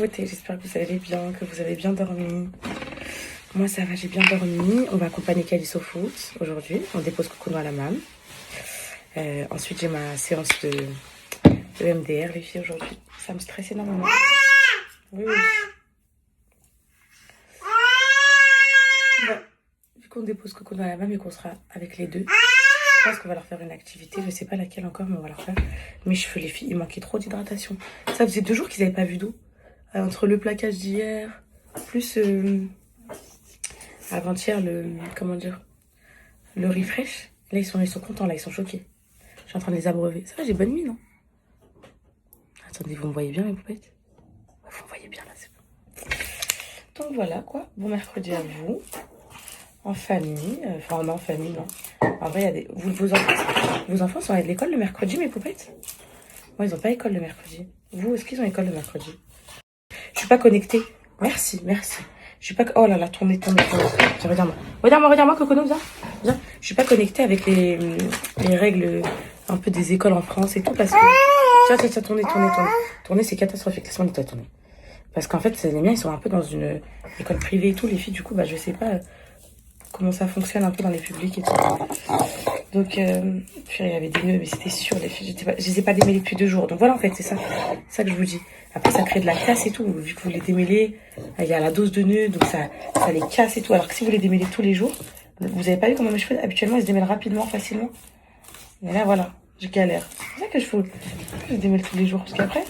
beauté, j'espère que vous allez bien, que vous avez bien dormi. Moi ça va, j'ai bien dormi. On va accompagner Calice au foot aujourd'hui. On dépose Cocono à la maman. Ensuite j'ai ma séance de MDR les filles aujourd'hui. Ça me stresse énormément. Oui, oui. Bon, vu qu'on dépose Cocono à la maman et qu'on sera avec les deux, je pense qu'on va leur faire une activité. Je sais pas laquelle encore, mais on va leur faire. Mes cheveux les filles, il manquait trop d'hydratation. Ça faisait 2 jours qu'ils n'avaient pas vu d'eau. Entre le plaquage d'hier, plus avant-hier, comment dire, le refresh. Là, ils sont contents, là, ils sont choqués. Je suis en train de les abreuver. Ça va, j'ai bonne mine, non? Attendez, vous me voyez bien, mes poupettes? Vous me voyez bien, là, c'est bon. Donc voilà, quoi. Bon mercredi à vous. En famille. Enfin, non, en famille, non. En vrai, il y a des... Vos enfants sont à l'école le mercredi, mes poupettes? Moi, ils n'ont pas école le mercredi. Vous, est-ce qu'ils ont école le mercredi? Je suis pas connectée. Merci, merci. Je suis pas... Oh là là, tournez. Regarde-moi. Regarde-moi, Cocono, viens. Je suis pas connectée avec les règles un peu des écoles en France et tout parce que... Tiens, tournez. Tournez, c'est catastrophique. Laisse-moi nettoyer, tourner. Parce qu'en fait, les miens, ils sont un peu dans une école privée et tout. Les filles, du coup, bah, je sais pas comment ça fonctionne un peu dans les publics et tout. Donc, il y avait des nœuds, mais c'était sûr, les filles, je les ai pas démêlés depuis 2 jours. Donc voilà, en fait, c'est ça que je vous dis. Après, ça crée de la casse et tout. Vu que vous les démêlez, il y a la dose de nœuds, donc ça les casse et tout. Alors que si vous les démêlez tous les jours, vous avez pas vu comment mes cheveux, habituellement, ils se démêlent rapidement, facilement. Mais là, voilà, je galère. C'est ça que je les démêle tous les jours. Parce qu'après,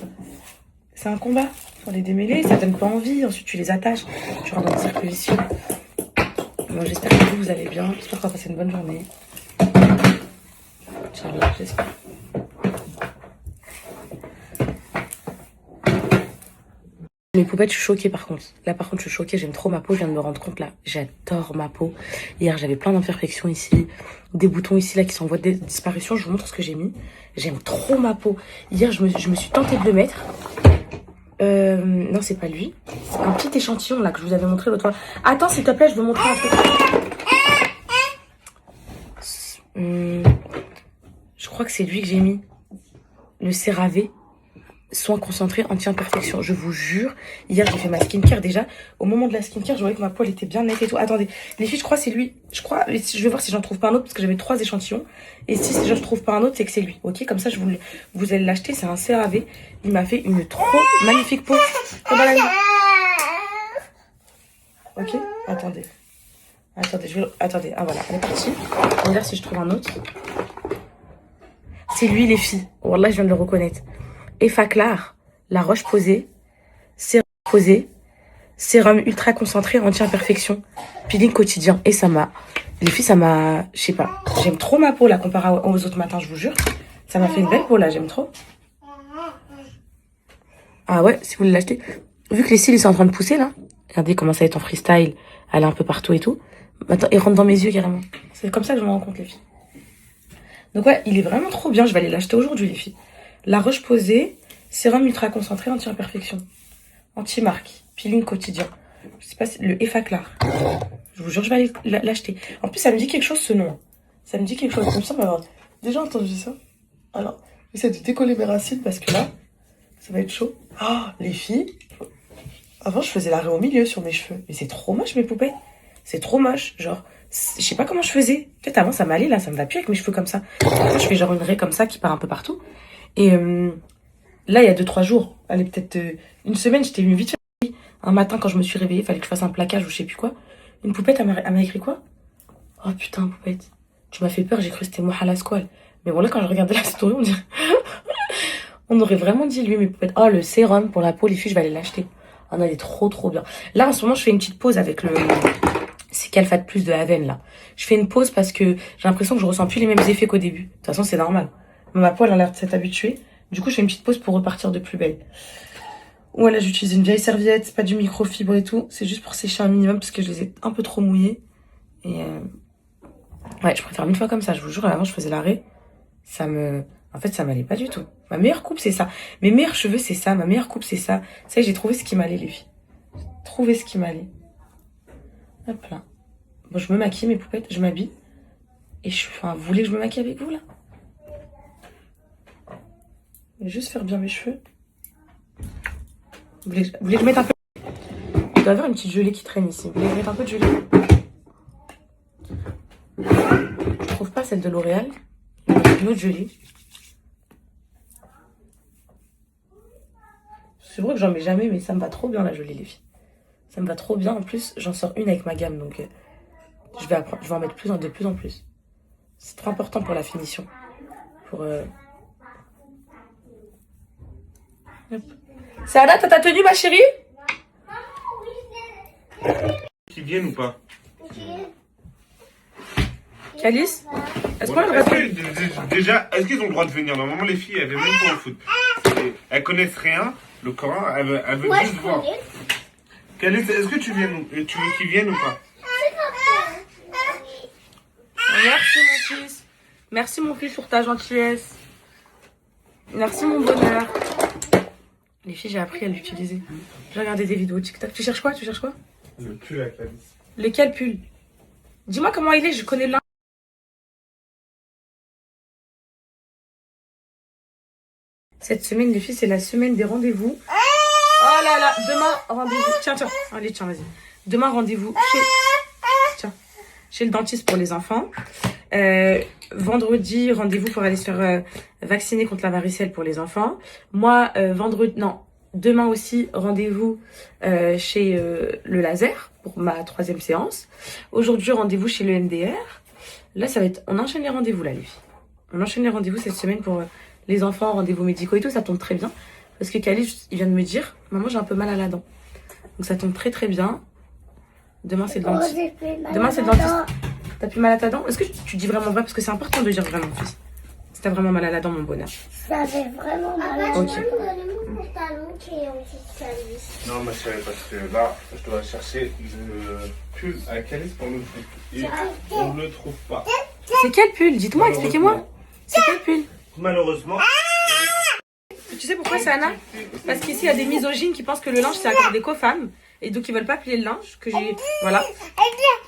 c'est un combat. Pour les démêler, ça donne pas envie. Ensuite, tu les attaches. Tu rentres dans le cercle vicieux. Bon, j'espère que vous allez bien. J'espère qu'on va passer une bonne journée. Inch'Allah, j'espère. Mes poupettes, je suis choquée par contre. Là, par contre, je suis choquée. J'aime trop ma peau. Je viens de me rendre compte là. J'adore ma peau. Hier, j'avais plein d'imperfections ici. Des boutons ici là qui sont en voie de disparition. Je vous montre ce que j'ai mis. J'aime trop ma peau. Hier, je me suis tentée de le mettre. Non, c'est pas lui. C'est un petit échantillon là que je vous avais montré l'autre fois. Attends, s'il te plaît, je veux montrer un truc. Je crois que c'est lui que j'ai mis. Le CeraVe. Soin concentré anti-imperfection. Je vous jure, hier j'ai fait ma skincare déjà. Au moment de la skincare, je voyais que ma peau elle était bien nette et tout. Attendez, les filles, je crois que c'est lui. Je vais voir si j'en trouve pas un autre parce que j'avais 3 échantillons. Et si je trouve pas un autre, c'est que c'est lui. Ok, comme ça, vous allez l'acheter. C'est un CeraVe. Il m'a fait une trop magnifique peau. Ok, attendez. Attendez, ah voilà, elle est partie. On va voir si je trouve un autre. C'est lui, les filles. Wallah, je viens de le reconnaître. Effaclar, la roche posée, sérum posé, sérum ultra concentré anti-imperfection, peeling quotidien. Et les filles, je sais pas, j'aime trop ma peau là comparé aux autres matins, je vous jure. Ça m'a fait une belle peau là, j'aime trop. Ah ouais, si vous voulez l'acheter. Vu que les cils ils sont en train de pousser là, regardez comment ça va être en freestyle, elle est un peu partout et tout. Maintenant, il rentre dans mes yeux carrément. C'est comme ça que je me rends compte les filles. Donc ouais, il est vraiment trop bien, je vais aller l'acheter aujourd'hui les filles. La roche posée, sérum ultra concentré anti-imperfection, anti-marque, peeling quotidien. Je sais pas si le Effaclar. Je vous jure, je vais aller l'acheter. En plus, ça me dit quelque chose ce nom. Ça me dit quelque chose. Comme ça, m'avoir déjà entendu ça. Alors, j'essaie de décoller mes racines parce que là, ça va être chaud. Oh, les filles. Avant, je faisais l'arrêt au milieu sur mes cheveux. Mais c'est trop moche, mes poupées. C'est trop moche. Genre, je sais pas comment je faisais. Peut-être avant, ça m'allait. Là, ça me va plus avec mes cheveux comme ça. Après, je fais genre une raie comme ça qui part un peu partout. Et là, il y a 2-3 jours, allez, peut-être une semaine, j'étais venue vite fait. Un matin, quand je me suis réveillée, il fallait que je fasse un plaquage ou je sais plus quoi. Une poupette, elle m'a écrit quoi? Oh putain, poupette. Tu m'as fait peur, j'ai cru que c'était moi à la squale. Mais bon, là, quand je regardais la story, on dirait... on aurait vraiment dit, lui, mes poupettes. Oh, le sérum pour la peau, les filles, je vais aller l'acheter. Oh non, il est trop, trop bien. Là, en ce moment, je fais une petite pause avec c'est Calfat Plus de Aven, là. Je fais une pause parce que j'ai l'impression que je ressens plus les mêmes effets qu'au début. De toute façon, c'est normal. Ma peau, elle a l'air de s'être habituée. Du coup, je fais une petite pause pour repartir de plus belle. Voilà, j'utilise une vieille serviette, c'est pas du microfibre et tout. C'est juste pour sécher un minimum parce que je les ai un peu trop mouillées. Et ouais, je préfère 1000 fois comme ça. Je vous jure, avant, je faisais l'arrêt. En fait, ça m'allait pas du tout. Ma meilleure coupe, c'est ça. Mes meilleurs cheveux, c'est ça. Ma meilleure coupe, c'est ça. Ça y est, j'ai trouvé ce qui m'allait, les filles. J'ai trouvé ce qui m'allait. Hop là. Bon, je me maquille, mes poupettes. Je m'habille. Et vous voulez que je me maquille avec vous, là? Je vais juste faire bien mes cheveux. Vous voulez que je mette un peu... Il doit y avoir une petite gelée qui traîne ici. Vous voulez que je mette un peu de gelée? Je trouve pas celle de L'Oréal. Une autre gelée. C'est vrai que j'en mets jamais, mais ça me va trop bien la gelée, les filles. Ça me va trop bien. En plus, j'en sors une avec ma gamme, donc je vais en mettre de plus en plus. C'est trop important pour la finition. Pour... Sana, t'as ta tenue, ma chérie? Qui viennent ou pas? Calice? Est-ce qu'on a le Est-ce droit de... que, déjà, est-ce qu'ils ont le droit de venir? Normalement, les filles, elles viennent même pas au foot. Elles connaissent rien, le Coran, elles veulent juste voir. Est-ce que tu veux qu'ils viennent ou pas? Merci mon fils. Merci mon fils pour ta gentillesse. Merci mon bonheur. Les filles, j'ai appris à l'utiliser. J'ai regardé des vidéos TikTok. Tu cherches quoi? Le pull avec la liste. Lequel pull? Dis-moi comment il est, je connais l'un. Cette semaine, les filles, c'est la semaine des rendez-vous. Oh là là, demain, rendez-vous. Tiens, allez, tiens, vas-y. Demain, rendez-vous chez le dentiste pour les enfants. Vendredi, rendez-vous pour aller se faire vacciner contre la varicelle pour les enfants. Moi, demain aussi, rendez-vous chez le laser pour ma 3e séance. Aujourd'hui, rendez-vous chez le MDR. Là, ça va être... On enchaîne les rendez-vous, là, les filles. On enchaîne les rendez-vous cette semaine pour les enfants, rendez-vous médicaux et tout. Ça tombe très bien. Parce que Khalid, il vient de me dire, maman, j'ai un peu mal à la dent. Donc, ça tombe très, très bien. Demain, c'est le dentiste. Demain, c'est le dentiste. T'as plus mal à ta dent? Est-ce que tu dis vraiment vrai? Parce que c'est important de dire vraiment, fils. Si t'as vraiment mal à la dent, mon bonheur. Ça fait vraiment mal à la dent. Ok. Non, ma chérie, parce que là, je dois chercher le pull à Calice pour le foot. Et on ne le trouve pas. C'est quel pull? Dites-moi, expliquez-moi. C'est quel pull? Malheureusement. Tu sais pourquoi c'est Anna? Parce qu'ici, il y a des misogynes qui pensent que le linge, c'est accordé qu'aux femmes. Et donc, ils veulent pas plier le linge. Voilà.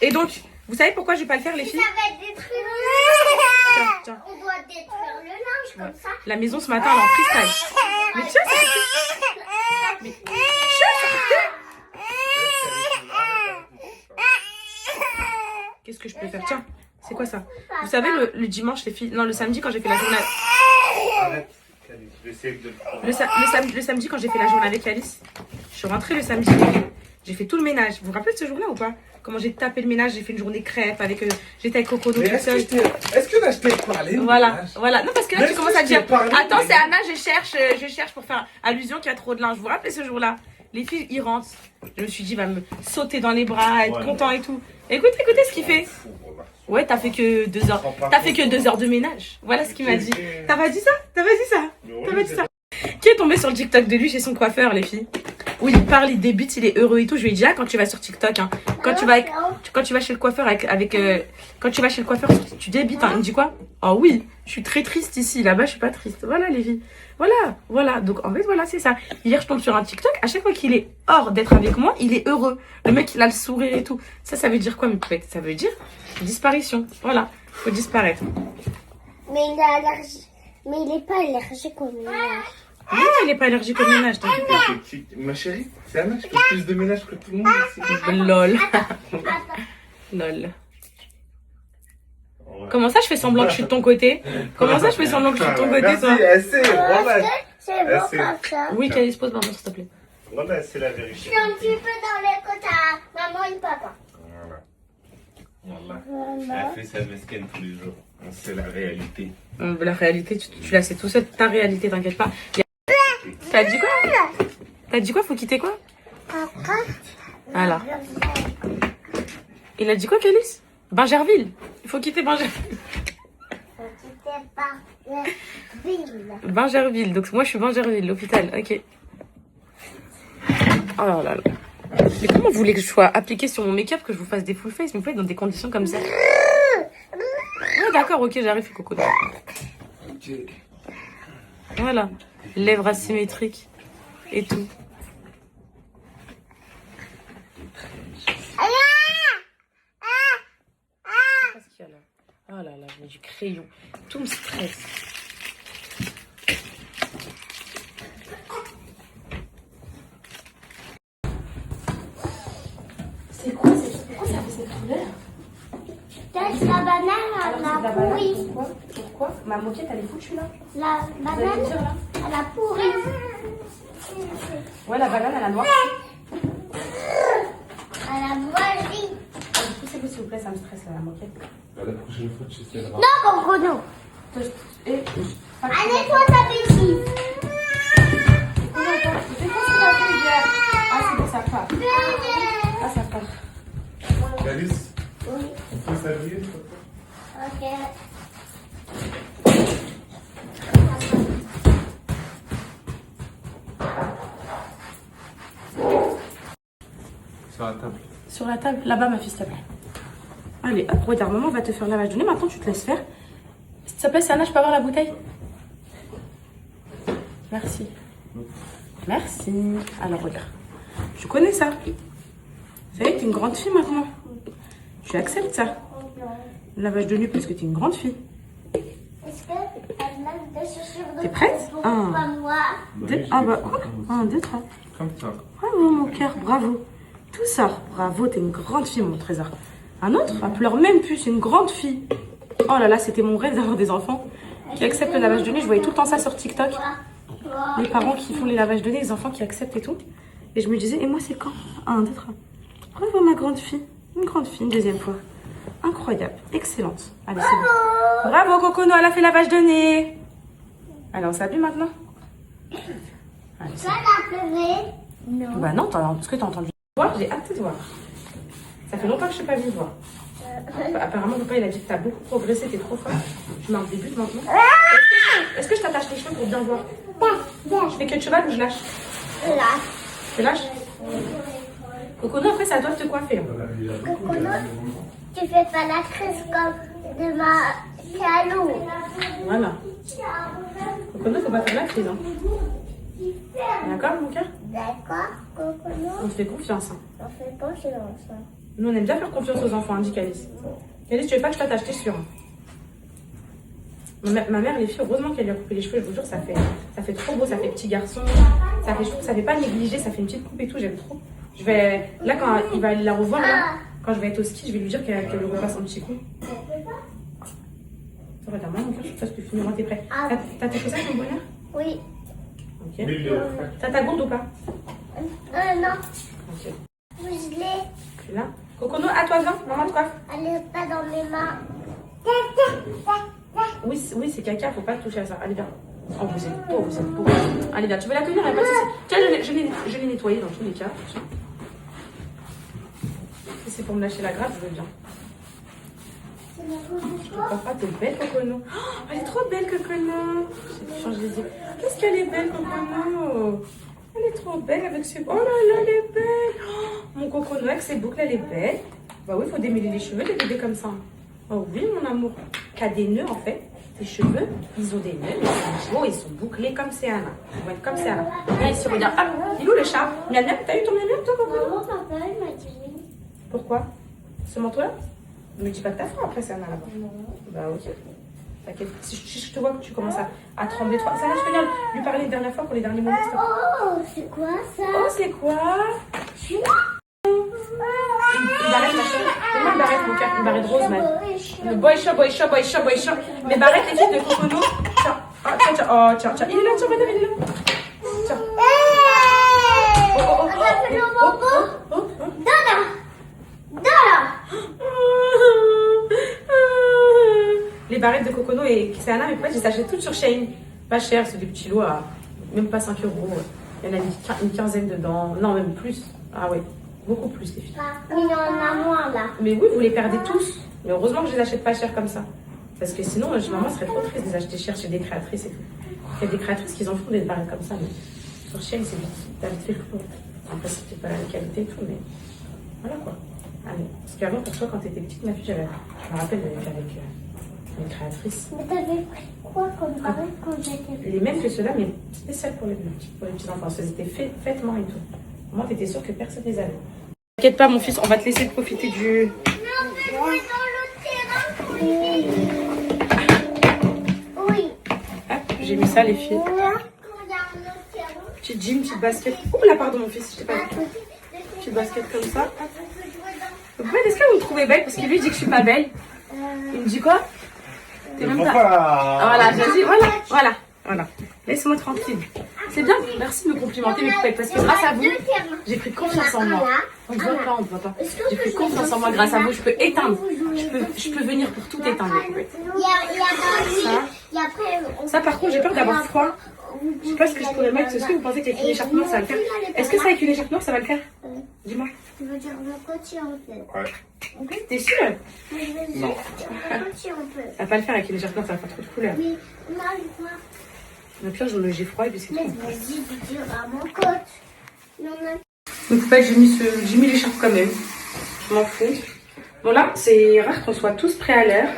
Et donc, vous savez pourquoi je vais pas le faire, les filles? Ça va détruire le linge. Tiens. On doit détruire le linge comme ça. La maison, ce matin, elle est en freestyle. Mais tiens, Mais... Qu'est-ce que je peux faire? Tiens, c'est quoi ça? Vous savez, le dimanche, les filles... Non, le samedi, quand j'ai fait la journée... Arrête, Calice, j'essaie de le prendre. Le samedi, quand j'ai fait la journée avec Alice, je suis rentrée le samedi. J'ai fait tout le ménage. Vous vous rappelez de ce jour-là ou pas? Comment j'ai tapé le ménage, j'ai fait une journée crêpe avec... J'étais avec Coco. Mais est-ce que là, je t'ai parlé? Voilà. Non, parce que là, tu commences à dire... parlé, Attends, c'est Anna, je cherche pour faire allusion qu'il y a trop de linge. Vous vous rappelez ce jour-là? Les filles, ils rentrent. Je me suis dit, il va me sauter dans les bras, être content et tout. Écoutez ce qu'il fait. Ouais, t'as fait que 2 heures. T'as fait que 2 heures de ménage. Voilà ce qu'il m'a dit. T'as pas dit ça? Qui est tombé sur le TikTok de lui chez son coiffeur, les filles? Où il parle, il débute, il est heureux et tout. Je lui ai dit, quand tu vas sur TikTok, hein, quand tu vas chez le coiffeur quand tu vas chez le coiffeur, tu débites, hein. Il me dit quoi? Oh oui, je suis très triste ici. Là-bas, je suis pas triste. Voilà, les filles. Voilà. Donc, en fait, voilà, c'est ça. Hier, je tombe sur un TikTok. À chaque fois qu'il est hors d'être avec moi, il est heureux. Le mec, il a le sourire et tout. Ça veut dire quoi, mes poulettes? Ça veut dire disparition. Voilà. Faut disparaître. Mais il est allergique. Mais il n'est pas allergique au ménage. Non, il est pas allergique au ménage, t'inquiète pas. Ma chérie, c'est Anna, je fais plus de ménage que tout le monde ici. Lol. Lol. Ouais. Comment ça, je fais semblant que je suis de ton côté? Comment ça, je fais semblant que je suis de ton côté, Merci, toi? assez, voilà. C'est bon comme ça. Oui, Calice, pose maman, s'il te plaît. Voilà, c'est la Je vérité. suis un petit peu dans les côtes à maman et papa. Voilà. Elle fait sa mesquine tous les jours. C'est la réalité. La réalité, tu la sais tout seul. Ta réalité, t'inquiète pas. T'as dit quoi? Faut quitter quoi? Voilà. Il a dit quoi, Calice? Bangerville. Il faut quitter Bangerville. Bangerville. Donc, moi, je suis Bangerville, l'hôpital. Ok. Oh là là. Mais comment vous voulez que je sois appliquée sur mon make-up, que je vous fasse des full face, mais vous faites dans des conditions comme ça? Ouais, d'accord, ok, j'arrive, Coco. Voilà. Lèvres asymétriques et tout. Qu'est-ce qu'il y a là? Oh là là, je mets du crayon. Tout me stresse. Oui. Pourquoi? Ma moquette, elle est foutue là. La Vous allez me banane, dire là? elle a pourri. Ouais, la banane, elle a noirci. Elle a moisi. Poussez-vous s'il vous plaît, ça me stresse là, la moquette. La prochaine fois, tu sais. Non, Cocono. Et. Allez, toi, ta bêtise. Ah, c'est bon, ça part. Ah, ça part. Alice, Oui. on peut s'habiller? Ok. Sur la table. Sur la table, là-bas, ma fille, s'il te plaît. Allez, hop, regarde, maman va te faire le lavage de nez. Maintenant, tu te laisses faire. S'il te plaît, Sana, je peux avoir la bouteille? Merci. Merci. Alors, regarde. Tu connais ça. Ça y est, t'es une grande fille maintenant. Tu acceptes ça. Le lavage de nez parce que t'es une grande fille. Est-ce que elle a des chaussures de T'es prête? pour Un. pas moi? Ah bah, quoi? 1, 2, 3. Comme ça. Bravo, mon cœur, bravo. Tout ça, bravo, t'es une grande fille, mon trésor. Un autre, elle pleure même plus, c'est une grande fille. Oh là là, c'était mon rêve d'avoir des enfants qui acceptent le lavage de nez. Je voyais tout le temps ça sur TikTok. Les parents qui font les lavages de nez, les enfants qui acceptent et tout. Et je me disais, et moi, c'est quand? 1, 2, 3. Bravo, ma grande fille. Une grande fille, une deuxième fois. Incroyable, excellente. Allez, c'est bon. Bravo, Cocono, elle a fait lavage de nez. Allez, on s'habille maintenant? Allez, c'est Ça l'a pleuré? Non. Bah non, est-ce que t'as entendu voir? J'ai hâte de te voir. Ça fait longtemps que je t'ai pas vu voir. Apparemment, papa, il a dit que t'as beaucoup progressé, t'es trop fort. Tu marques des buts maintenant. Est-ce que je t'attache les cheveux pour bien voir? Je fais que de cheval ou je lâche? Là. Je lâche? Cocono, après, c'est à toi de te coiffer. Cocono, tu fais pas la crise comme de ma calou. Voilà. Cocono, faut pas faire la crise. Hein. D'accord, mon cœur? D'accord, Cocono? On te fait confiance. Hein. On fait confiance. Nous, on aime bien faire confiance aux enfants, hein, dit Calice. Calice, tu veux pas que je t'attache, t'es sûre? Ma mère, les filles, heureusement qu'elle lui a coupé les cheveux, je vous jure, ça fait trop beau, ça fait petit garçon. Ça fait, je trouve que ça fait pas négliger, ça fait une petite coupe et tout, j'aime trop. Je vais, là, quand il va la revoir, là, quand je vais être au ski, je vais lui dire qu'elle lui refasse un petit coup. Regarde, moi, mon cœur, je sais pas ce que tu finis, moi, t'es prêt. T'as tes chaussettes, mon bonheur? Oui. Ok. T'as ta gourde ou pas? Non. Ok. Je l'ai. Tu là. Cocono, à toi, viens, maman te coiffe. Elle n'est pas dans mes mains. Oui, c'est caca, faut pas toucher à ça. Allez, viens. Oh, vous êtes beau, vous êtes beau. Allez, viens, tu veux la tenir, il n'y a pas de souci. Tiens, je l'ai nettoyé dans tous les cas. Si c'est pour me lâcher la grappe, je veux bien. Je comprends pas, t'es belle, Cocono. Oh, elle est trop belle, Cocono. J'ai changé les yeux. Qu'est-ce qu'elle est belle, Cocono. Elle est trop belle avec ses... Oh là là, elle est belle. Oh, mon Cocono avec ses boucles, elle est belle. Bah oui, il faut démêler les cheveux, les bébés comme ça. Oh oui, mon amour. T'as des nœuds, en fait. Tes cheveux, ils ont des nœuds, ils sont beaux, ils sont bouclés comme Céana. Ils vont être comme Céana. Viens ici, regarde. Ah, il est où le chat? Miam, miam, t'as eu ton miam, miam, toi, Cocono? Maman, papa, il m'a dit. Pourquoi? Ce manteau-là? Ne me dis pas que t'as froid après, Céana, là-bas. Non. Bah ok. T'inquiète. Si je te vois que tu commences à trembler trop. Ça, là, je viens lui parler une dernière fois pour les derniers moments. Oh, c'est quoi ça? Oh, c'est quoi? Une barrette, ma chérie. Fais-moi une barrette, mon cœur. Une barrette rose, même. Le boy shop, boy shop, boy shop, boy shop. Mes barrettes, les filles de Cocono. Tiens. Oh, tiens, tiens. Oh, tiens, tiens. Il est là, tiens, madame, il est là. Tiens. Oh, oh, oh, oh, oh, oh, oh. Les barrettes de Cocono et Céana, mes potes, je les achète toutes sur Shein. Pas cher, c'est des petits lots à même pas 5 €. Il y en a une quinzaine dedans. Non, même plus. Ah ouais, beaucoup plus, les filles. Il y en a moins là. Mais oui, vous les perdez tous. Mais heureusement que je les achète pas cher comme ça. Parce que sinon, maman serait trop triste de les acheter cher chez des créatrices et tout. Il y a des créatrices qui en font des barrettes comme ça. Mais sur Shein, c'est bien. T'as vite fait le tour. Après, c'était pas la qualité et tout, mais voilà quoi. Allez. Parce qu'avant, pour toi, quand t'étais petite, ma fille, je me rappelle avec une créatrice. Mais t'avais pris quoi comme barrette quand j'étais Les mêmes que ceux-là, mais spéciales pour les petits enfants. C'était faitement et tout. Moi, t'étais sûre que personne les avait. T'inquiète pas, mon fils, on va te laisser profiter du. Oui. Hop, j'ai mis ça, les filles. Petite jean, petite basket. Oh là, pardon, mon fils, je t'ai pas vu. Petite basket comme ça. Est-ce que vous me trouvez belle? Parce que lui, il dit que je suis pas belle. Il me dit quoi? T'es même pas... Voilà, vas-y, voilà. Laisse-moi tranquille. C'est bien, merci de me complimenter mes poupettes, parce que grâce à vous, j'ai pris confiance en moi. On ne voit pas. J'ai pris confiance en moi grâce à vous, je peux éteindre. Je peux venir pour tout éteindre, les poupettes. Ça, par contre, j'ai peur d'avoir froid. Je sais pas ce que je pourrais mettre. Est-ce que vous pensez qu'avec une écharpe noire, ça va le faire? Est-ce que ça, avec une écharpe noire, ça va le faire? Dis-moi. Tu veux dire le côté en fait. Ouais. T'es sûr? Non. Ça Ça va pas le faire avec une écharpe noire, ça va faire trop de couleurs. Mais non, moi. Le pire, j'ai froid et puis c'est Mais tout. vas-y, dire à mon côte. Non, non. Donc, en fait, j'ai mis l'écharpe quand même. Je m'en fous. Bon, là, c'est rare qu'on soit tous prêts à l'heure.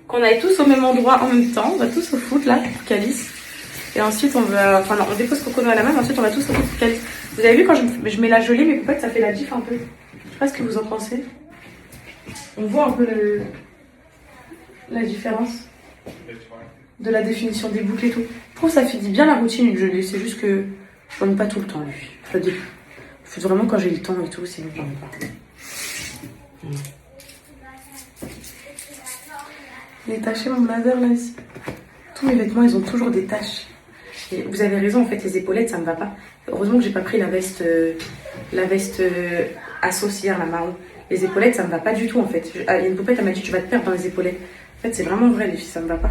Qu'on aille tous au même endroit en même temps. On va tous au foot, là, pour Calice. Et ensuite, on va... Enfin, non, on dépose Cocono à la main. Mais ensuite, on va tous au foot pour Calice. Vous avez vu, quand je mets la gelée, mes poupettes, ça fait la diff un peu. Je sais pas ce que vous en pensez. On voit un peu la différence de la définition des boucles et tout. Je trouve que ça finit bien la routine, une gelée. C'est juste que j'en ai pas tout le temps, lui. Je faut vraiment quand j'ai le temps et tout, sinon j'en ai pas. Il est taché mon blazer là ici. Tous mes vêtements, ils ont toujours des taches. Et vous avez raison, en fait, les épaulettes, ça me va pas. Heureusement que j'ai pas pris la veste associée, la marron. Les épaulettes, ça me va pas du tout, en fait. Il y a une poupette, elle m'a dit, tu vas te perdre dans les épaulettes. En fait, c'est vraiment vrai, les filles, ça me va pas.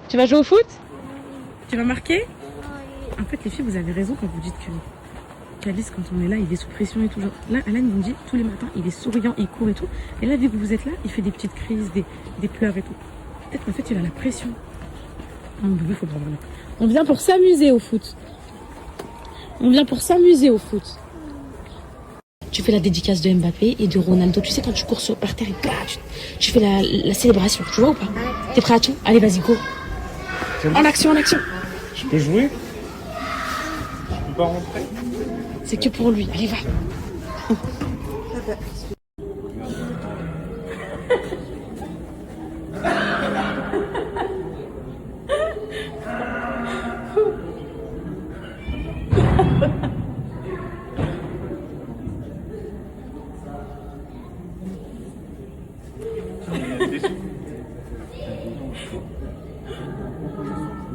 Tu vas jouer au foot? Tu vas marquer? En fait, les filles, vous avez raison quand vous dites que Calice, quand on est là, il est sous pression et tout. Genre, là, Alan, il me dit, tous les matins, il est souriant, il court et tout. Et là, vu que vous êtes là, il fait des petites crises, des pleurs et tout. Peut-être qu'en fait, il a la pression. Mon bébé, faut prendre là. On vient pour s'amuser au foot. On vient pour s'amuser au foot. Tu fais la dédicace de Mbappé et de Ronaldo. Tu sais, quand tu cours par terre et bah, tu fais la célébration. Tu vois ou pas? T'es prêt à tout? Allez, vas-y, go. En action, en action. Je peux jouer? Je peux pas rentrer? C'est que pour lui. Allez, va.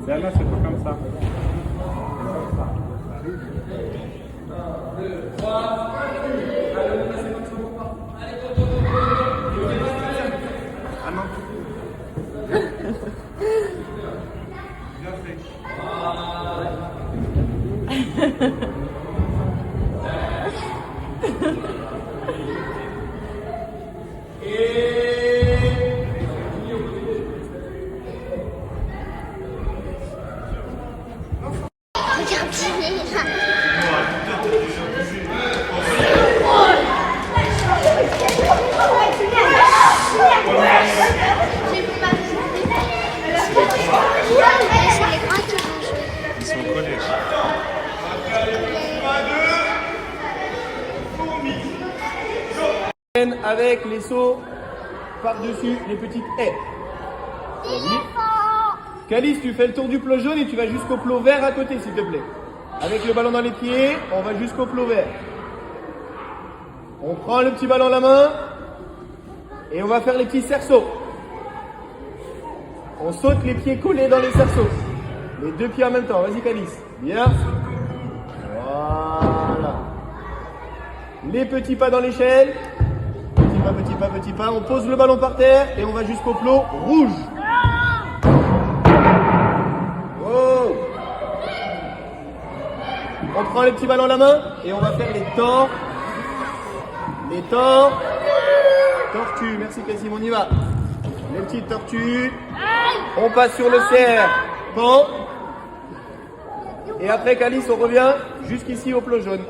Là, c'est pas comme ça. Ah non. Bien fait. Ils sont au collège. Avec les sauts par-dessus les petites haies. Calice, tu fais le tour du plot jaune et tu vas jusqu'au plot vert à côté, s'il te plaît. Avec le ballon dans les pieds, on va jusqu'au plot vert. On prend le petit ballon à la main et on va faire les petits cerceaux. On saute les pieds collés dans les cerceaux. Les deux pieds en même temps. Vas-y, Calice. Bien. Voilà. Les petits pas dans l'échelle. pas, petit pas. On pose le ballon par terre et on va jusqu'au plot rouge. Oh. On prend les petits ballons à la main et on va faire les torts. Les torts. Tortues, merci Cassim, on y va. Les petites tortues. On passe sur le cerf. Pan. Et après Calice, on revient jusqu'ici au plot jaune.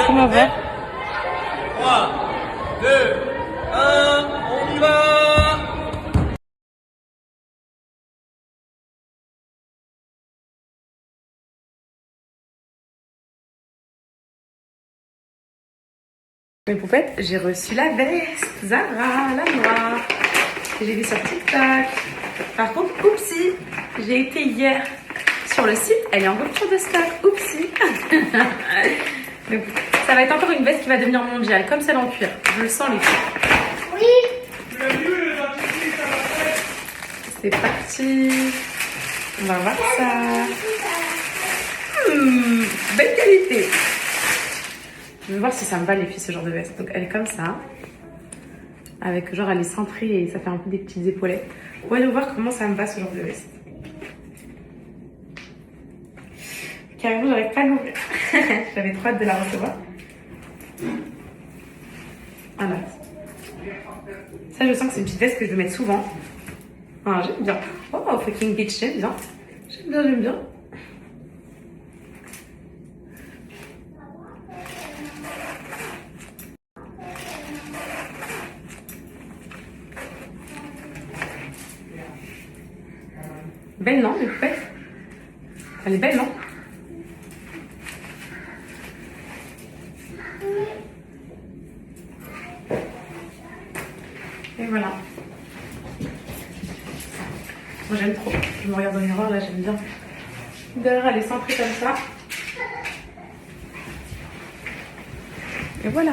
Comment va? 3, 2, 1, on y va! Mes poupettes, j'ai reçu la veste Zara, la noire, que j'ai vue sur TikTok. Par contre, oupsie, j'ai été hier sur le site, elle est en rupture de stock, oupsie. Mais bon, ça va être encore une veste qui va devenir mondiale, comme celle en cuir. Je le sens, les filles. Oui. C'est parti. On va voir ça. Belle qualité. Je vais voir si ça me va, les filles, ce genre de veste. Donc, elle est comme ça. Avec, genre, elle est cintrée et ça fait un peu des petites épaulettes. Voyons voir comment ça me va, ce genre de veste. Carrément, j'arrive pas à l'ouvrir. J'avais trop hâte de la recevoir. Voilà. Ça, je sens que c'est une petite veste que je vais mettre souvent. Ah, j'aime bien. Oh, fucking bitch, j'aime bien. J'aime bien, j'aime bien. Belle, non, les poupettes? Elle est belle, non? Et voilà. Moi, j'aime trop. Je me regarde dans le miroir, là, j'aime bien. D'ailleurs, elle est centrée comme ça. Et voilà.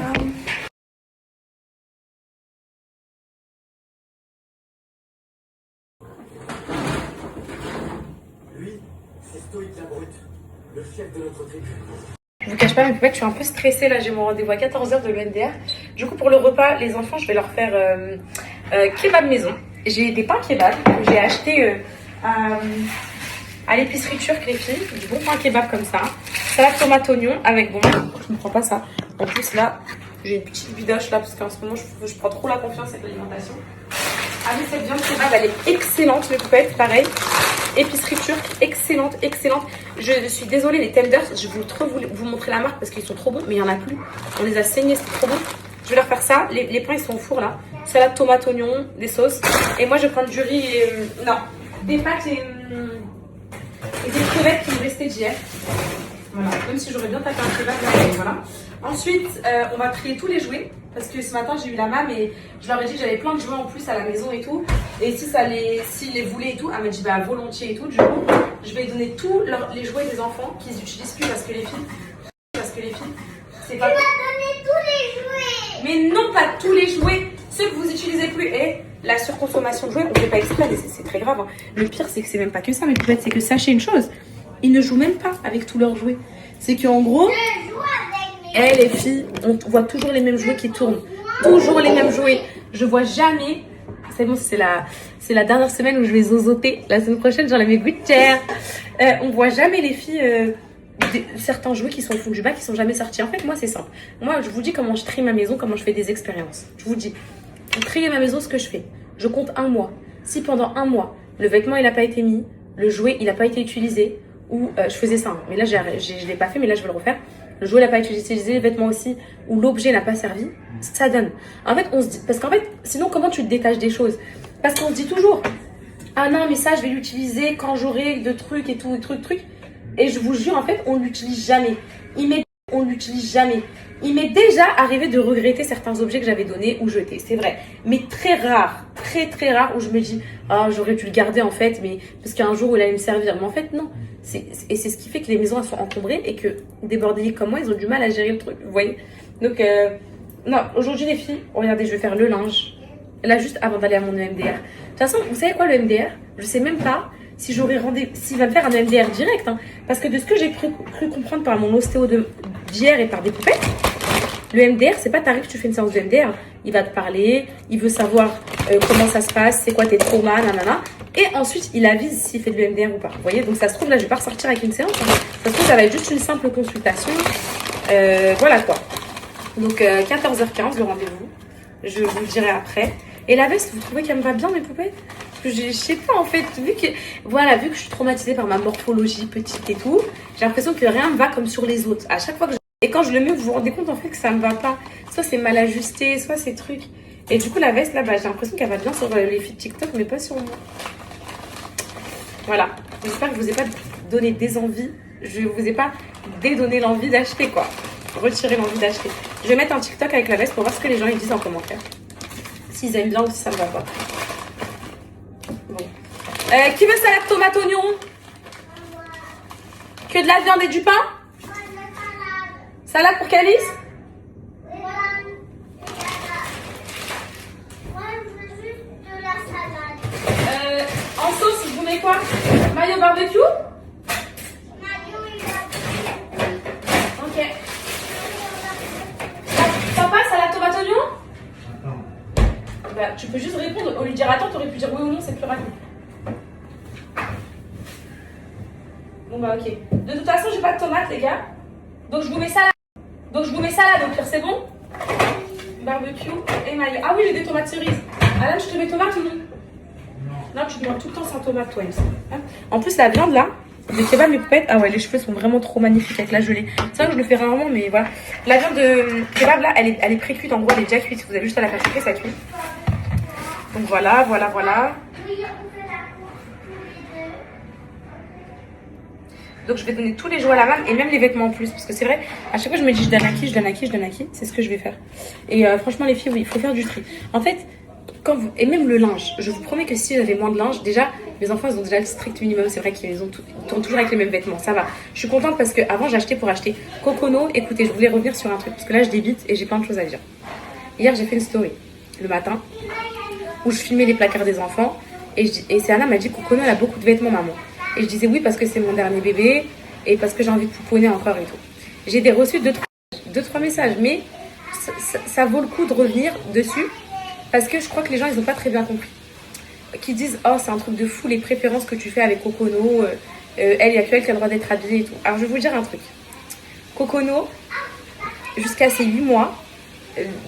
Lui, c'est Stoïque la brute, le chef de notre tribu. Je vous cache pas, mes poupettes, je suis un peu stressée. Là, j'ai mon rendez-vous à 14h de l'UNDR. Du coup, pour le repas, les enfants, je vais leur faire kebab maison. J'ai des pains kebab que j'ai acheté à l'épicerie turque, les filles. Du bon pain kebab comme ça. Salade tomate oignon avec, bon, je ne prends pas ça. En plus, là, j'ai une petite bidoche là parce qu'en ce moment, je prends trop la confiance avec l'alimentation. Ah oui, cette viande kebab, elle est excellente, mes poupettes, pareil. Épicerie turque, excellente, excellente. Je suis désolée, les tenders, je vais vous montrer la marque parce qu'ils sont trop bons, mais il n'y en a plus. On les a saignés, c'est trop bon. Je vais leur faire ça. Les pains, ils sont au four là. Salade, tomate, oignon, des sauces. Et moi, je vais prendre du riz et. Non, des pâtes et des crevettes qui me restaient d'hier. Voilà, même si j'aurais bien tapé un kebab là, mais voilà. Ensuite, on va trier tous les jouets. Parce que ce matin, j'ai eu la mam et je leur ai dit que j'avais plein de jouets en plus à la maison et tout. Et s'ils les voulaient et tout, elle m'a dit bah volontiers et tout. Du coup, je vais donner tous les jouets des enfants qu'ils n'utilisent plus parce que les filles, c'est pas. Tu vas donner tous les jouets. Mais non, pas tous les jouets, ceux que vous utilisez plus. Et la surconsommation de jouets, on ne fait pas exprès, mais c'est très grave. Hein. Le pire, c'est que c'est même pas que ça, mais peut-être c'est que sachez une chose, ils ne jouent même pas avec tous leurs jouets. C'est qu'en gros, les filles, on voit toujours les mêmes jouets qui tournent. Toujours les mêmes jouets. Je vois jamais. C'est bon, c'est la dernière semaine où je vais zozoter. La semaine prochaine, j'en ai mes gouttières. On voit jamais les filles. Certains jouets qui sont au fond du bac qui sont jamais sortis. En fait, moi, c'est simple. Moi, je vous dis comment je trie ma maison, comment je fais des expériences. Je vous dis, pour trier ma maison, ce que je fais, je compte un mois. Si pendant un mois, le vêtement, il n'a pas été mis, le jouet, il n'a pas été utilisé, ou je faisais ça. Hein. Mais là, je l'ai pas fait, mais là, je vais le refaire. le jouet n'a pas été utilisé, le vêtement aussi, ou l'objet n'a pas servi, ça donne. En fait, on se dit, parce qu'en fait, sinon, comment tu te détaches des choses? Parce qu'on se dit toujours, ah non, mais ça, je vais l'utiliser quand j'aurai de trucs et tout, trucs. Et je vous jure, en fait, on ne l'utilise jamais. On ne l'utilise jamais. Il m'est déjà arrivé de regretter certains objets que j'avais donnés ou jetés, c'est vrai. Mais très rare, très rare, où je me dis, ah, j'aurais dû le garder en fait, mais parce qu'un jour, il allait me servir. Mais en fait, non. Et c'est ce qui fait que les maisons elles sont encombrées et que des bordéliques comme moi, ils ont du mal à gérer le truc, vous voyez. Donc, non, aujourd'hui les filles, regardez, je vais faire le linge. Là, juste avant d'aller à mon EMDR. De toute façon, vous savez quoi, le EMDR? Je sais même pas si j'aurais s'il va me faire un EMDR direct. Hein, parce que de ce que j'ai cru comprendre par mon ostéo d'hier et par des poupettes, le MDR, c'est pas t'arrives, tu fais une séance de MDR. Il va te parler, il veut savoir comment ça se passe, c'est quoi tes traumas, nanana. Et ensuite, il avise s'il fait du MDR ou pas. Vous voyez, donc ça se trouve, là, je vais pas ressortir avec une séance. Hein. Ça se trouve, ça va être juste une simple consultation. Voilà quoi. Donc, 14h15, le rendez-vous. Je vous le dirai après. Et la veste, vous trouvez qu'elle me va bien, mes poupées? Parce que je sais pas, en fait, vu que je suis traumatisée par ma morphologie petite et tout, j'ai l'impression que rien me va comme sur les autres. À chaque fois que et quand je le mets, vous vous rendez compte en fait que ça me va pas. Soit c'est mal ajusté, soit c'est truc. Et du coup, la veste là, j'ai l'impression qu'elle va bien sur les filles de TikTok, mais pas sur moi. Voilà. J'espère que je vous ai pas donné des envies. Je vous ai pas dédonné l'envie d'acheter quoi. Retirer l'envie d'acheter. Je vais mettre un TikTok avec la veste pour voir ce que les gens ils disent en commentaire. S'ils aiment bien ou si ça me va pas. Bon. Qui veut salade tomate oignon? Que de la viande et du pain? Salade pour Calice? Moi, je veux juste de la salade. En sauce, je vous mets quoi? Mayo barbecue? Mario, il a Ok. Papa, salade tomate oignon? Bah, tu peux juste répondre. Au lieu de dire attends, t'aurais pu dire oui ou non, c'est plus rapide. Bon bah ok. De toute façon, j'ai pas de tomates, les gars. Donc je vous mets salade. Au pire, c'est bon? Barbecue et mayo. Ah oui, j'ai des tomates cerises. Alan, je te mets tomates ou non? Non, tu demandes tout le temps sans tomate, toi, il me semble. En plus, la viande là, le kebab, mes poupettes, ah ouais, les cheveux sont vraiment trop magnifiques avec la gelée. C'est vrai que je le fais rarement, mais voilà. La viande de kebab là, elle est pré-cuite, en gros, elle est déjà cuite. Vous avez juste à la faire chauffer, ça cuit. Donc voilà. Oui, on fait la course tous les deux. Donc je vais donner tous les jouets à la main et même les vêtements en plus. Parce que c'est vrai, à chaque fois je me dis je donne à qui. C'est ce que je vais faire. Et franchement les filles, oui, il faut faire du tri. En fait, et même le linge, je vous promets que si j'avais moins de linge, déjà, mes enfants ils ont déjà le strict minimum. C'est vrai qu'ils tournent toujours avec les mêmes vêtements, ça va. Je suis contente parce qu'avant j'achetais pour acheter. Cocono, écoutez, je voulais revenir sur un truc. Parce que là je débite et j'ai plein de choses à dire. Hier j'ai fait une story, le matin, où je filmais les placards des enfants. Et Anna m'a dit Cocono elle a beaucoup de vêtements maman. Et je disais oui parce que c'est mon dernier bébé et parce que j'ai envie de pouponner encore et tout. J'ai reçu 2-3 messages, mais ça vaut le coup de revenir dessus parce que je crois que les gens ils n'ont pas très bien compris. Qui disent oh c'est un truc de fou les préférences que tu fais avec Cocono, elle il y a que elle qui a le droit d'être habillée et tout. Alors je vais vous dire un truc. Cocono, jusqu'à ses 8 mois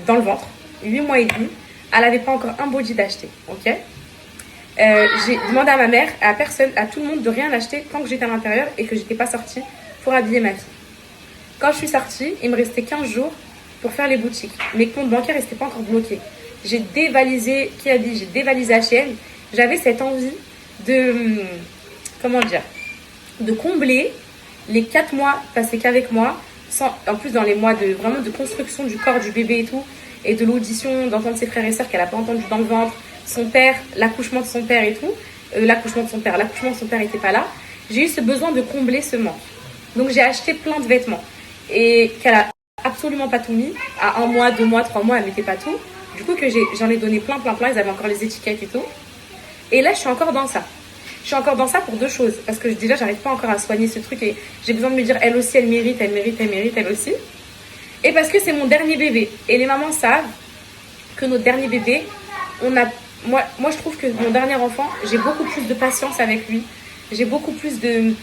dans le ventre, 8 mois et demi, elle n'avait pas encore un body d'acheter, ok? J'ai demandé à ma mère, à personne, à tout le monde de rien acheter tant que j'étais à l'intérieur et que j'étais pas sortie pour habiller ma fille. Quand je suis sortie, il me restait 15 jours pour faire les boutiques. Mes comptes bancaires n'étaient pas encore bloqués. J'ai dévalisé, j'ai dévalisé H&M. J'avais cette envie de, de combler les 4 mois passés qu'avec moi, en plus dans les mois vraiment de construction du corps du bébé et tout, et de l'audition, d'entendre ses frères et sœurs qu'elle n'a pas entendu dans le ventre, son père, l'accouchement de son père et tout, l'accouchement de son père n'était pas là. J'ai eu ce besoin de combler ce manque. Donc j'ai acheté plein de vêtements et qu'elle a absolument pas tout mis. À 1 mois, 2 mois, 3 mois, elle mettait pas tout. Du coup que j'en ai donné plein, ils avaient encore les étiquettes et tout. Et là je suis encore dans ça. Je suis encore dans ça pour 2 choses. Parce que déjà j'arrive pas encore à soigner ce truc et j'ai besoin de me dire elle aussi elle mérite elle aussi. Et parce que c'est mon dernier bébé. Et les mamans savent que notre dernier bébé, moi je trouve que mon dernier enfant, j'ai beaucoup plus de patience avec lui. J'ai beaucoup plus de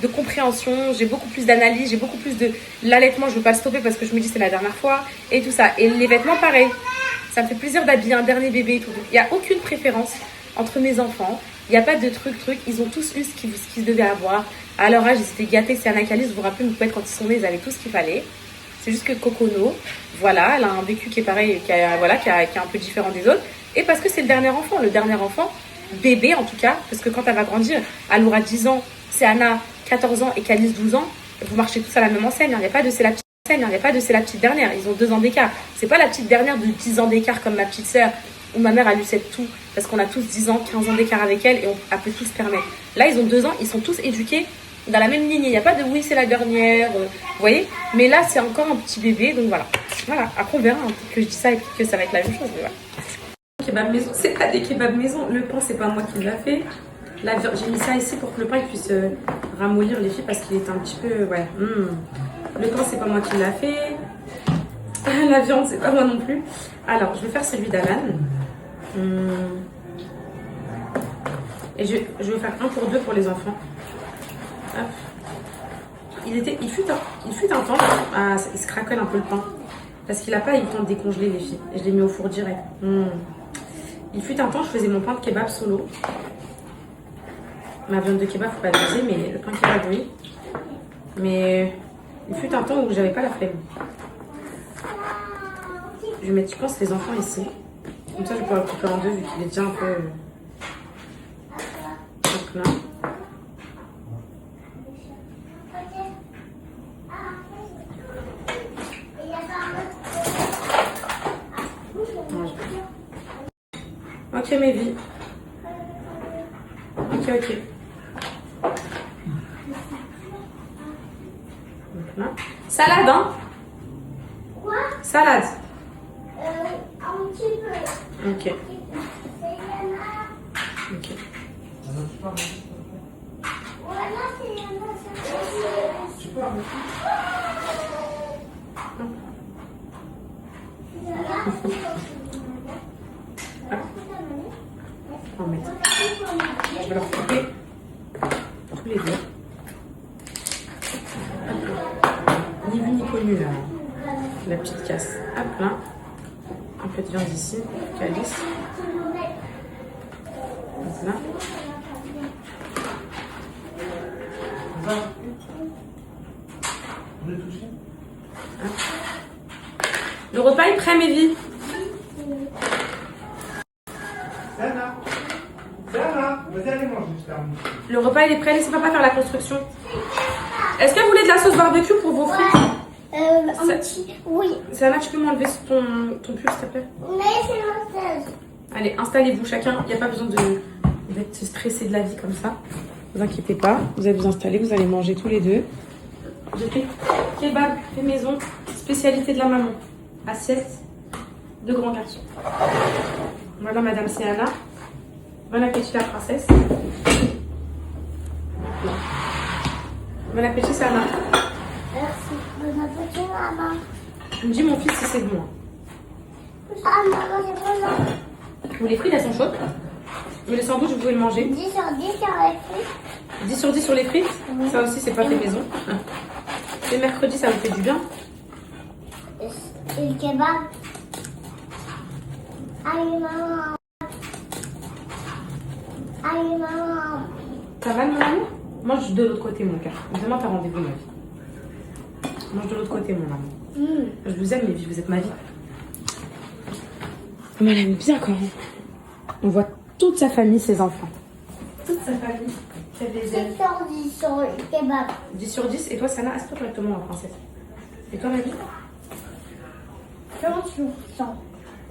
compréhension, j'ai beaucoup plus d'analyse, j'ai beaucoup plus de l'allaitement, je veux pas le stopper parce que je me dis c'est la dernière fois et tout ça. Et les vêtements pareil, ça me fait plaisir d'habiller un dernier bébé et tout. Il n'y a aucune préférence entre mes enfants, Il n'y a pas de truc. Ils ont tous eu ce qu'ils devaient avoir. À leur âge, ils étaient gâtés. C'est Anna Calice, vous vous rappelez, vous pouvez quand ils sont nés, ils avaient tout ce qu'il fallait. C'est juste que Kokono, voilà, elle a un vécu qui est pareil, qui est un peu différent des autres. Et parce que c'est le dernier enfant, bébé en tout cas, parce que quand elle va grandir, elle aura 10 ans, c'est Anna 14 ans et Calice 12 ans. Vous marchez tous à la même enseigne. Il n'y a pas de c'est la petite enseigne, il n'y a pas de c'est la petite dernière. Ils ont 2 ans d'écart. C'est pas la petite dernière de 10 ans d'écart comme ma petite sœur, où ma mère a lu cette tout, parce qu'on a tous 10 ans, 15 ans d'écart avec elle et on peut tous se permettre. Là, ils ont 2 ans, ils sont tous éduqués dans la même lignée. Il n'y a pas de oui, c'est la dernière, vous voyez. Mais là, c'est encore un petit bébé, donc voilà. Voilà, après on verra hein, que je dis ça et que ça va être la même chose, mais voilà. Kebab maison, c'est pas des kebabs maison. Le pain, c'est pas moi qui l'a fait. Là, j'ai mis ça ici pour que le pain il puisse ramollir les filles parce qu'il est un petit peu, ouais. Le pain, c'est pas moi qui l'a fait. La viande, c'est pas moi non plus. Alors, je vais faire celui d'Alan. Et je vais faire 1 pour 2 pour les enfants. Hop. Il fut un temps, il se craquelle un peu le pain. Parce qu'il n'a pas eu le temps de décongeler les filles. Et je l'ai mis au four direct. Il fut un temps, je faisais mon pain de kebab solo. Ma viande de kebab, faut pas abuser, mais le pain de kebab, oui. Mais il fut un temps où j'avais pas la flemme. Je vais mettre, je pense, les enfants ici. Comme ça, je pourrais le couper en 2 vu qu'il est déjà un peu... Donc là. Ok, mes vies. Ok. Donc là. Salade, hein? Quoi? Salade. Un petit peu. Ok. Voilà, c'est Yana. On va mettre. Je vais leur couper tous les deux. Ni vu ni connu là. La petite casse. Hop là. Un peu de viande ici. Calice. Hop là. Le repas est prêt, mes vies. Sarah, vas-y, allez manger, je termine. Le repas il est prêt, laissez papa faire la construction. Est-ce que vous voulez de la sauce barbecue pour vos frites? Un petit. Oui. Sana, tu peux m'enlever ton pull s'il te plaît? Mais c'est mon stage. Allez, installez-vous chacun. Il n'y a pas besoin d'être stressé de la vie comme ça. Ne vous inquiétez pas. Vous allez vous installer, vous allez manger tous les deux. J'ai fait kebab fait maison, spécialité de la maman. Assiette de grands garçons. Voilà, madame, c'est Anna. Bon appétit, la princesse. Bon appétit, c'est Anna. Merci. Bon appétit, maman. Tu me dis, mon fils, si c'est bon. Ah, maman, j'ai pas là. Les frites, elles sont chaudes. Mais les sandwichs, vous pouvez le manger. 10 sur 10 sur les frites. 10 sur 10 sur les frites. Oui. Ça aussi, c'est pas fait maison. Le mercredi, ça vous fait du bien. Et le kebab. Allez, maman. Allez, maman. Ça va, mon amour? Mange de l'autre côté, mon cœur. Demain, t'as rendez-vous, ma vie. Mange de l'autre côté, mon amour. Je vous aime, mes vies, vous êtes ma vie. Mais elle aime bien quand même. On voit toute sa famille, ses enfants. Toute sa famille. Qui a des 10 ailes. sur 10 sur le kebab. 10 sur 10. Et toi, Sana, assieds-toi correctement, ma princesse. Et toi, ma vie? 100 sur 100.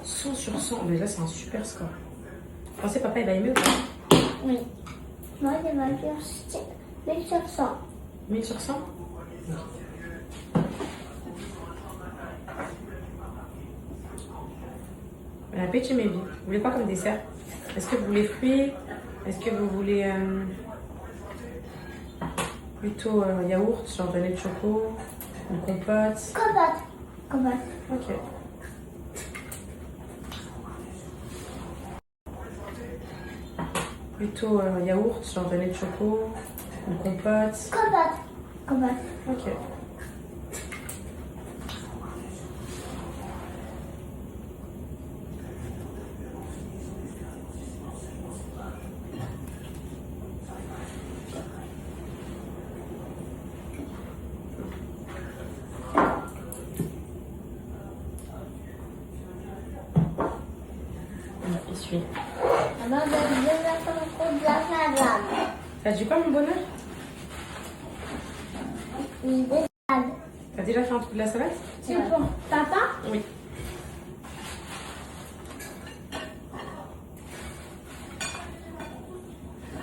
100 sur 100. Mais là, c'est un super score. Vous pensez, papa, il va aimer ou pas? Oui. Moi, je vais dire 1000 sur 100. 1000 sur 100? Bon appétit, mes vies. Vous voulez quoi comme dessert? Est-ce que vous voulez fruits? Est-ce que vous voulez plutôt yaourt, genre de lait de choco, une compote? Compote. Ok. Plutôt yaourt, genre de lait de choco, une compote? Compote. Ok. Maman, je vais prendre de la salade. T'as dit quoi, mon bonheur? Une salade. T'as déjà fait un truc de la salade? C'est pour papa? Oui.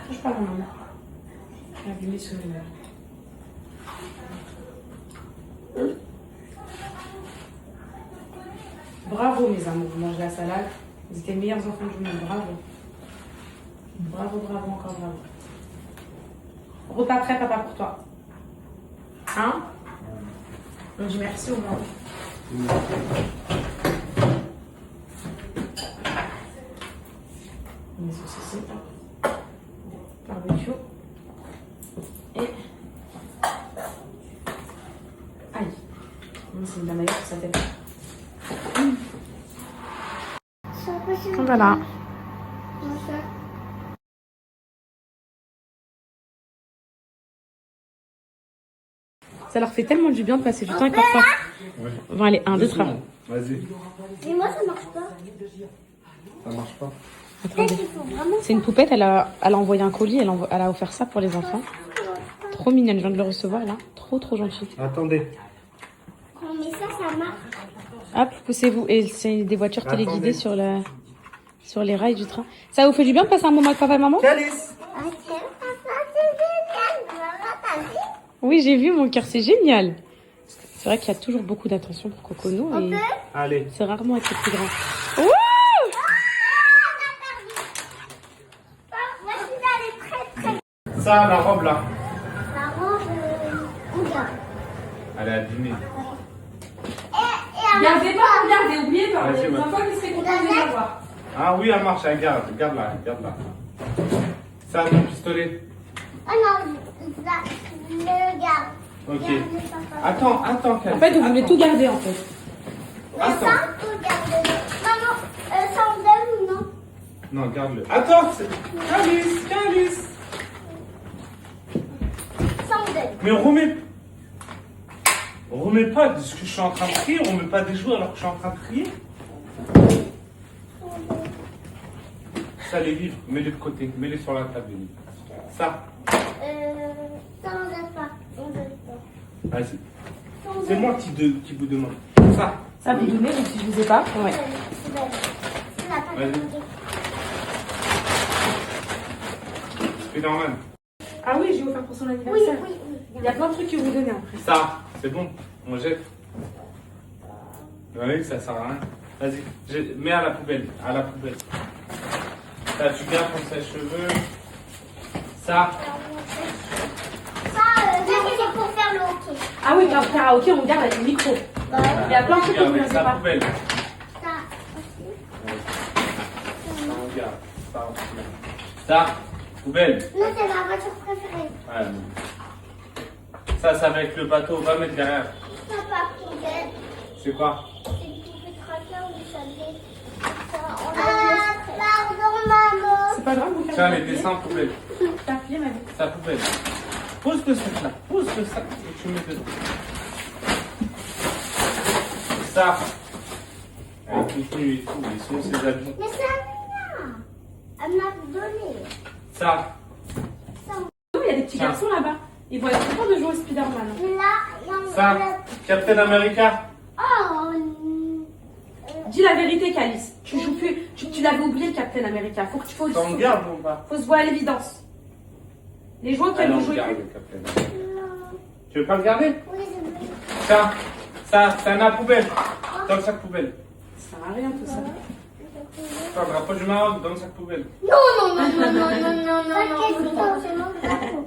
Touche pas, maman. J'ai abîmé ce... Bravo, mes amours, vous mangez la salade. Vous êtes les meilleurs enfants du monde. Bravo. Bravo, bravo, encore bravo. Repas prêt, papa, pour toi. Hein? On dit merci au moins. On met saucisse, barbecue. Et... Aïe. C'est une dame sur sa tête. Voilà. Ça leur fait tellement du bien de passer du temps avec leur papa. Ouais. Bon, allez, 1, 2, 3. Vas-y. Et moi, ça marche pas. Ça marche pas. Peut-être qu'il faut vraiment. C'est une poupette, elle a envoyé un colis, elle a offert ça pour les enfants. Trop mignonne, je viens de le recevoir là. Trop, trop gentil. Attendez. Quand on met ça, ça marche. Hop, poussez-vous. Et c'est des voitures Attendez. téléguidées sur les rails du train. Ça vous fait du bien de passer un moment avec papa et maman? Calice. Ah, c'est papa, c'est génial. Maman, t'as vu? Oui, j'ai vu, mon cœur, c'est génial. C'est vrai qu'il y a toujours beaucoup d'attention pour Cocono On et peut? Allez. c'est rarement avec les plus grands. Wouh! Moi, je suis allée très, très. Ça, la robe là. La robe, on garde. Elle est abîmée. Et Gardez pas, regardez, oubliez pas. Vas-y, Les ouais. enfants qui seraient contents de les avoir. Ah oui, elle marche, elle garde. Garde-la, garde-la. Ça, ton pistolet. oh non, je le garde. Ok. Garde le papa. Attends, Calice. En fait, vous voulez Attends. tout garder en fait. Mais Attends. ça, tout garde. Maman, ça en donne ou non? Non, garde-le. Attends, Calice. Ça en donne. Mais remets pas de ce que je suis en train de crier, on met pas des jouets alors que je suis en train de crier. Ça, les livres, mets-les de côté, mets-les sur la table, les livres. Ça, Ça en donne pas. On donne pas. vas-y. Ça en C'est donne. moi qui vous demande. Ça, Ça vous donnez, donc si je vous ai pas. Ouais. C'est belle. C'est la pâte à Vas-y. modeler. c'est normal. Ah oui, j'ai offert pour son Oui, anniversaire. oui, Il y a plein de trucs que vous donnez après. Ça, c'est bon, on jette. Oui, ça sert à rien. Vas-y, mets à la poubelle, Ça, tu gardes ton sèche-cheveux. Ça, Ça, c'est pour faire le hockey. Ah oui, car karaoké, on garde avec le micro. Il y a plein de trucs que vous avec n'avez sa pas. poubelle. Ça aussi. On garde. Ça, en poubelle. Ça, poubelle. Non, c'est ma voiture préférée. Ouais, non. Ça, c'est avec le bateau, va mettre derrière. Papa, poubelle. C'est quoi? C'est une poupée tracker ou du chalet. Pardon, maman. C'est pas grave, mon cœur. Tiens, les dessins, poubelle. T'as plié ma vie. Sa poubelle. Pose le sac là, pose le sac et tu mets dedans. Ça, avec les tenues et tout, ils sont ses habits. Mais c'est Amina. Elle m'a donné. Ça, Il y a des petits Tiens. garçons là-bas. Ils vont être contents de jouer au Spider-Man. Là, ça, Captain America. Oh, Dis la vérité, Calice. Tu joues plus. Tu l'avais oublié, le Captain America. Faut T'en gardes ou pas? se voir à l'évidence. Les joueurs Allez, qu'elles on vous jouez garde plus. le Captain. Tu veux pas le garder? oui, je veux. Ça, c'est un poubelle. Dans le sac poubelle. Ça sert à rien tout ça. Pas le drapeau du Maroc dans le sac poubelle. Non, non, non, non, non, non, non, non, non, c'est mon drapeau.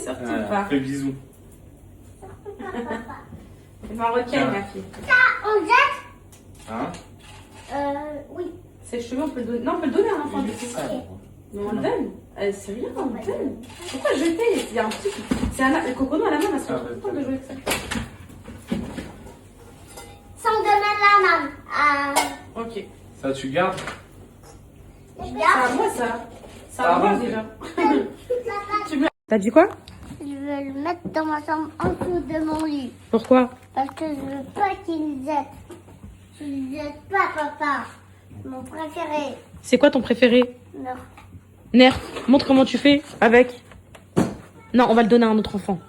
Surtout pas. Fais bisous. C'est marocaine, ma fille. Ça, on jette Hein? Oui. C'est le cheveu, on peut le donner. Non, on peut le donner à un enfant. Il du est coup. sale. Mais on le donne. C'est rien, on le donne. Pourquoi jeter? Il y a un petit. C'est le cocono à la main, elle se Ah, retrouve contente de jouer avec ça. Ça, on donne à la main. Ok. Ça, tu gardes? Je C'est à garde. moi ça. C'est Ça à moi avance. déjà. Papa, T'as dit quoi? je veux le mettre dans ma chambre en dessous de mon lit. Pourquoi? Parce que je veux pas qu'il jette. Tu le jettes pas, papa. Mon préféré. C'est quoi ton préféré? Non. Nerf, montre comment tu fais avec. Non, on va le donner à un autre enfant.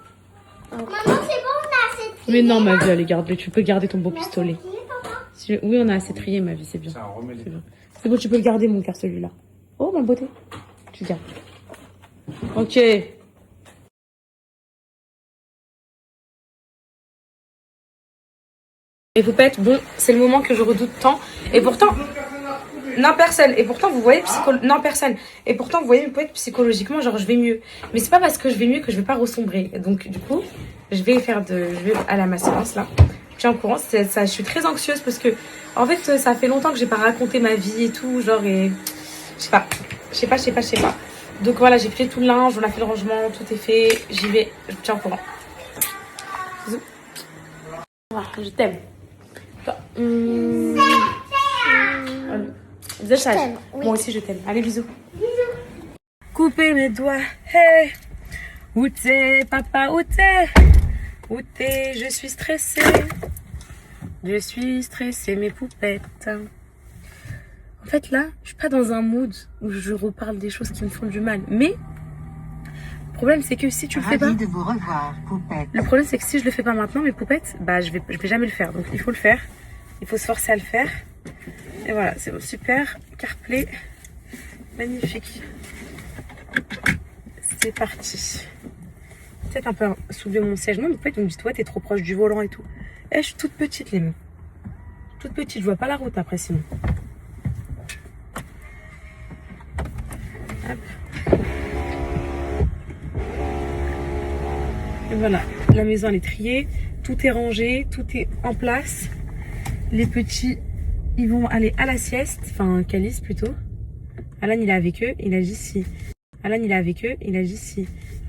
Maman, c'est bon, on a assez trié. Mais non, ma vie, allez, garde-le. Tu peux garder ton beau On a pistolet. assez trié, papa. Oui, on a assez trié, ma vie, c'est bien. Ça, on remet les... C'est bien. C'est bon, tu peux le garder, mon cœur, celui-là. Oh, ma beauté. Tu gardes. Ok. Et Poupette, bon, c'est le moment que je redoute tant. Et pourtant... Non, personne. Et pourtant, vous voyez, non, personne. Et pourtant, vous voyez, Poupette, psychologiquement, genre, je vais mieux. Mais c'est pas parce que je vais mieux que je vais pas ressombrer. Donc, du coup, je vais aller à ma séance, là. Je suis en courant, ça, je suis très anxieuse parce que, en fait, ça fait longtemps que j'ai pas raconté ma vie et tout, genre, et... Je sais pas. Donc, voilà, j'ai pris tout le linge, on a fait le rangement, tout est fait. J'y vais, je suis en courant. Bisous. Je t'aime. Vous êtes sage. Oui. Moi aussi, je t'aime. Allez, bisous. Couper mes doigts. Hey. Où t'es, papa, où t'es? Où t'es? Je suis stressée. Mes poupettes. En fait, là, je suis pas dans un mood où je reparle des choses qui me font du mal. Mais, le problème, c'est que si tu le fais pas... Ravie de vous revoir, poupette. Le problème, c'est que si je le fais pas maintenant, mes poupettes, bah, je vais jamais le faire. Donc, il faut le faire. Il faut se forcer à le faire. Et voilà, c'est bon, super. CarPlay. Magnifique. C'est parti. Peut-être un peu soulever mon siège. Non, mais peut-être, on me dit, toi, t'es trop proche du volant et tout. Et je suis toute petite, les meufs. Toute petite, je vois pas la route après, sinon. Hop. Et voilà, la maison, elle est triée. Tout est rangé, tout est en place. Les petits, ils vont aller à la sieste. Enfin, Calice plutôt. Alan, il est avec eux. Il a dit si.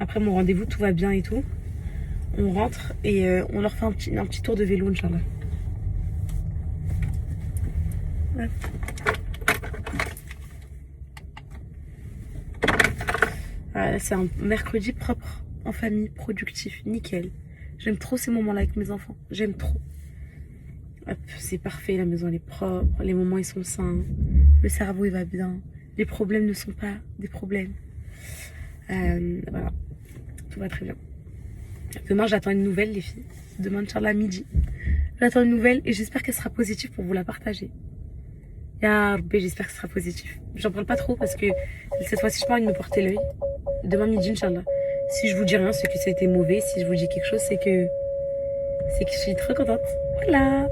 Après mon rendez-vous, tout va bien et tout. On rentre et on leur fait un petit tour de vélo, Inch'Allah. Ouais. Voilà, c'est un mercredi propre, en famille, productif, nickel. J'aime trop ces moments-là avec mes enfants. J'aime trop. Hop, c'est parfait, la maison elle est propre, les moments ils sont sains, le cerveau il va bien, les problèmes ne sont pas des problèmes. Voilà, tout va très bien. Demain j'attends une nouvelle les filles, demain Inch'Allah midi. J'attends une nouvelle et j'espère qu'elle sera positive pour vous la partager. Ya Rabbi, j'espère que ce sera positif. J'en parle pas trop parce que cette fois-ci je pas envie de me porter l'œil. Demain midi Inch'Allah. Si je vous dis rien, c'est que ça a été mauvais. Si je vous dis quelque chose, c'est que je suis trop contente. Voilà.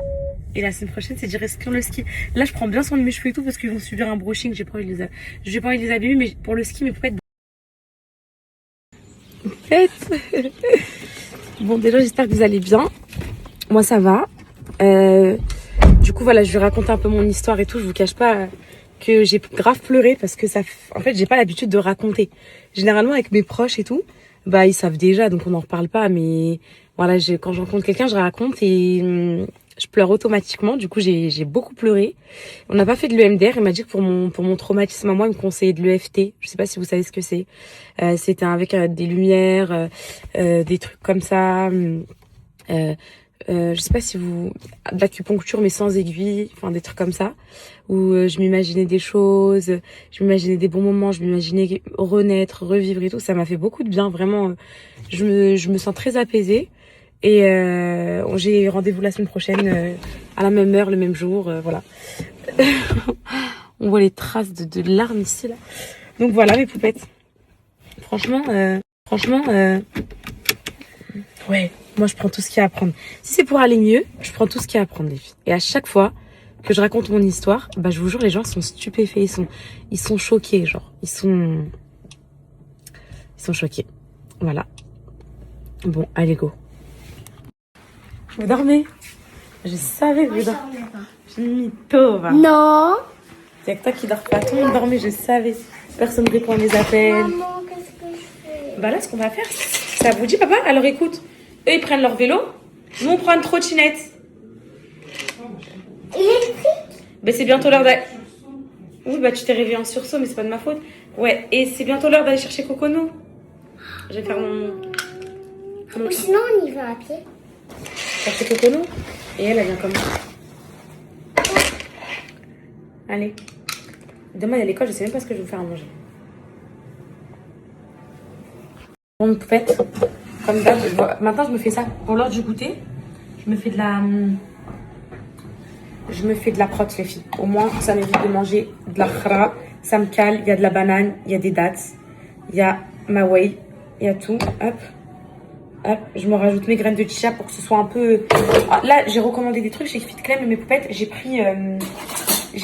Et la semaine prochaine, c'est direct sur le ski. Là, je prends bien soin de mes cheveux et tout parce qu'ils vont subir un brushing. J'ai pas envie de les abîmer, mais pour le ski, mes poupettes. Bon, déjà, j'espère que vous allez bien. Moi, ça va. Du coup, voilà, je vais raconter un peu mon histoire et tout. Je vous cache pas que j'ai grave pleuré parce que en fait, j'ai pas l'habitude de raconter. Généralement, avec mes proches et tout, bah, ils savent déjà, donc on n'en reparle pas. Mais voilà, quand je rencontre quelqu'un, je raconte et je pleure automatiquement. Du coup, j'ai beaucoup pleuré. On n'a pas fait de l'EMDR. Il m'a dit que pour mon traumatisme à moi, il me conseillait de l'EFT. Je sais pas si vous savez ce que c'est. C'était avec des lumières, des trucs comme ça. Je sais pas si de l'acupuncture mais sans aiguille, enfin des trucs comme ça, où je m'imaginais des choses, je m'imaginais des bons moments, je m'imaginais renaître, revivre et tout. Ça m'a fait beaucoup de bien, vraiment. Je me sens très apaisée. Et j'ai rendez-vous la semaine prochaine à la même heure, le même jour, voilà. On voit les traces de larmes ici là. Donc voilà mes poupettes. Franchement, ouais, moi je prends tout ce qu'il y a à prendre. Si c'est pour aller mieux, je prends tout ce qu'il y a à prendre les filles. Et à chaque fois que je raconte mon histoire, bah je vous jure les gens sont stupéfaits, ils sont choqués, genre ils sont choqués. Voilà. Bon, allez go. Vous dormez? Je savais que vous dormez. J'ai mis Tova. Non. C'est que toi qui dors pas. Tout le monde dormait, je savais. Personne ne répond à mes appels. Maman, qu'est-ce que je fais? Bah là, ce qu'on va faire, ça vous dit, papa? Alors écoute, eux ils prennent leur vélo, nous on prend une trottinette. Électrique? Bah c'est bientôt l'heure d'aller. Oui, bah tu t'es réveillé en sursaut, mais c'est pas de ma faute. Ouais, et c'est bientôt l'heure d'aller chercher Coconou. Je vais faire mon. Ou sinon, on y va à pied. Chercher Coconou. Et elle vient comme ça. Allez. Demain, il y a l'école, je sais même pas ce que je vais vous faire à manger. Bon, poupette, comme d'hab, maintenant je me fais ça pour l'heure du goûter. Je me fais de la prote, les filles. Au moins, ça m'évite de manger de la khra. Ça me cale, il y a de la banane, il y a des dattes, il y a ma whey, il y a tout. Hop, hop, je me rajoute mes graines de chia pour que ce soit un peu... Ah, là, j'ai recommandé des trucs chez Fit Clem et mes poupettes. J'ai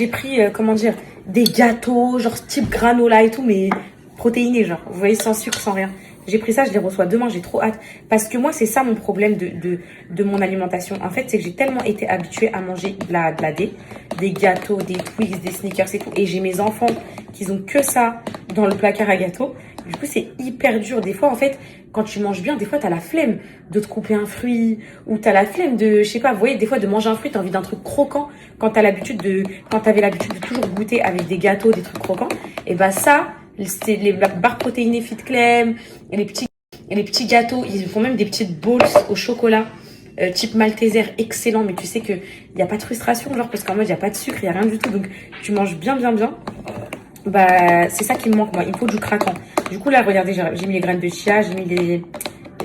pris, comment dire, des gâteaux, genre type granola et tout, mais protéinés, genre. Vous voyez, sans sucre, sans rien. J'ai pris ça, je les reçois demain, j'ai trop hâte. Parce que moi, c'est ça mon problème de mon alimentation. En fait, c'est que j'ai tellement été habituée à manger de la D, des gâteaux, des Twix, des Snickers et tout. Et j'ai mes enfants qui ont que ça dans le placard à gâteaux. Du coup, c'est hyper dur. Des fois, en fait, quand tu manges bien, des fois, t'as la flemme de te couper un fruit. Ou t'as la flemme de, je sais pas, vous voyez, des fois, de manger un fruit, t'as envie d'un truc croquant. Quand t'avais l'habitude de toujours goûter avec des gâteaux, des trucs croquants. Et bah ça... C'est les barres protéinées Fit Clem, et les petits gâteaux. Ils font même des petites balls au chocolat, type Malteser, excellent. Mais tu sais qu'il n'y a pas de frustration, genre, parce qu'en mode, il n'y a pas de sucre, il n'y a rien du tout. Donc, tu manges bien. Bah, c'est ça qui me manque, moi. Il me faut du craquant. Du coup, là, regardez, j'ai mis les graines de chia, j'ai mis les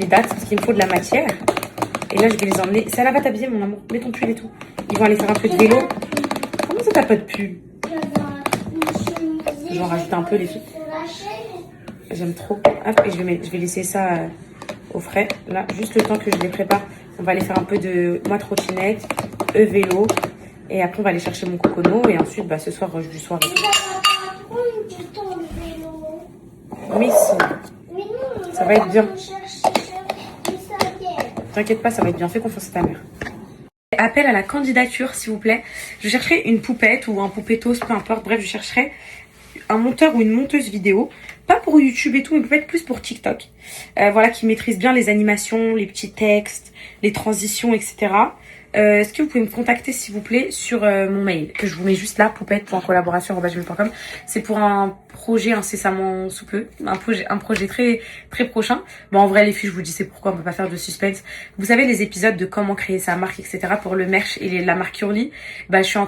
dattes, parce qu'il me faut de la matière. Et là, je vais les emmener. Ça là va t'habiller, mon amour. Mets ton pull et tout. Ils vont aller faire un peu de vélo. Comment ça, t'as pas de pull? Je vais en rajouter un peu, les filles. J'aime trop. Hop, et je vais laisser ça au frais. Là, juste le temps que je les prépare. On va aller faire un peu de moi trottinette, vélo. Et après, on va aller chercher mon cocono. Et ensuite, bah, ce soir, rush du soir. Oui, ça va être bien. T'inquiète pas, ça va être bien. Fais confiance à ta mère. Appel à la candidature, s'il vous plaît. Je chercherai une poupette ou un poupettos, peu importe. Bref, je chercherai un monteur ou une monteuse vidéo, pas pour YouTube et tout, mais peut-être plus pour TikTok. Voilà, qui maîtrise bien les animations, les petits textes, les transitions, etc. Est-ce que vous pouvez me contacter, s'il vous plaît, sur mon mail, que je vous mets juste là, poupette.collaboration@gmail.com. C'est pour un projet incessamment sous peu, un projet très très prochain. Bon, en vrai, les filles, je vous dis c'est pourquoi on peut pas faire de suspense. Vous savez, les épisodes de comment créer sa marque, etc. pour le merch et la marque Curly, bah, je suis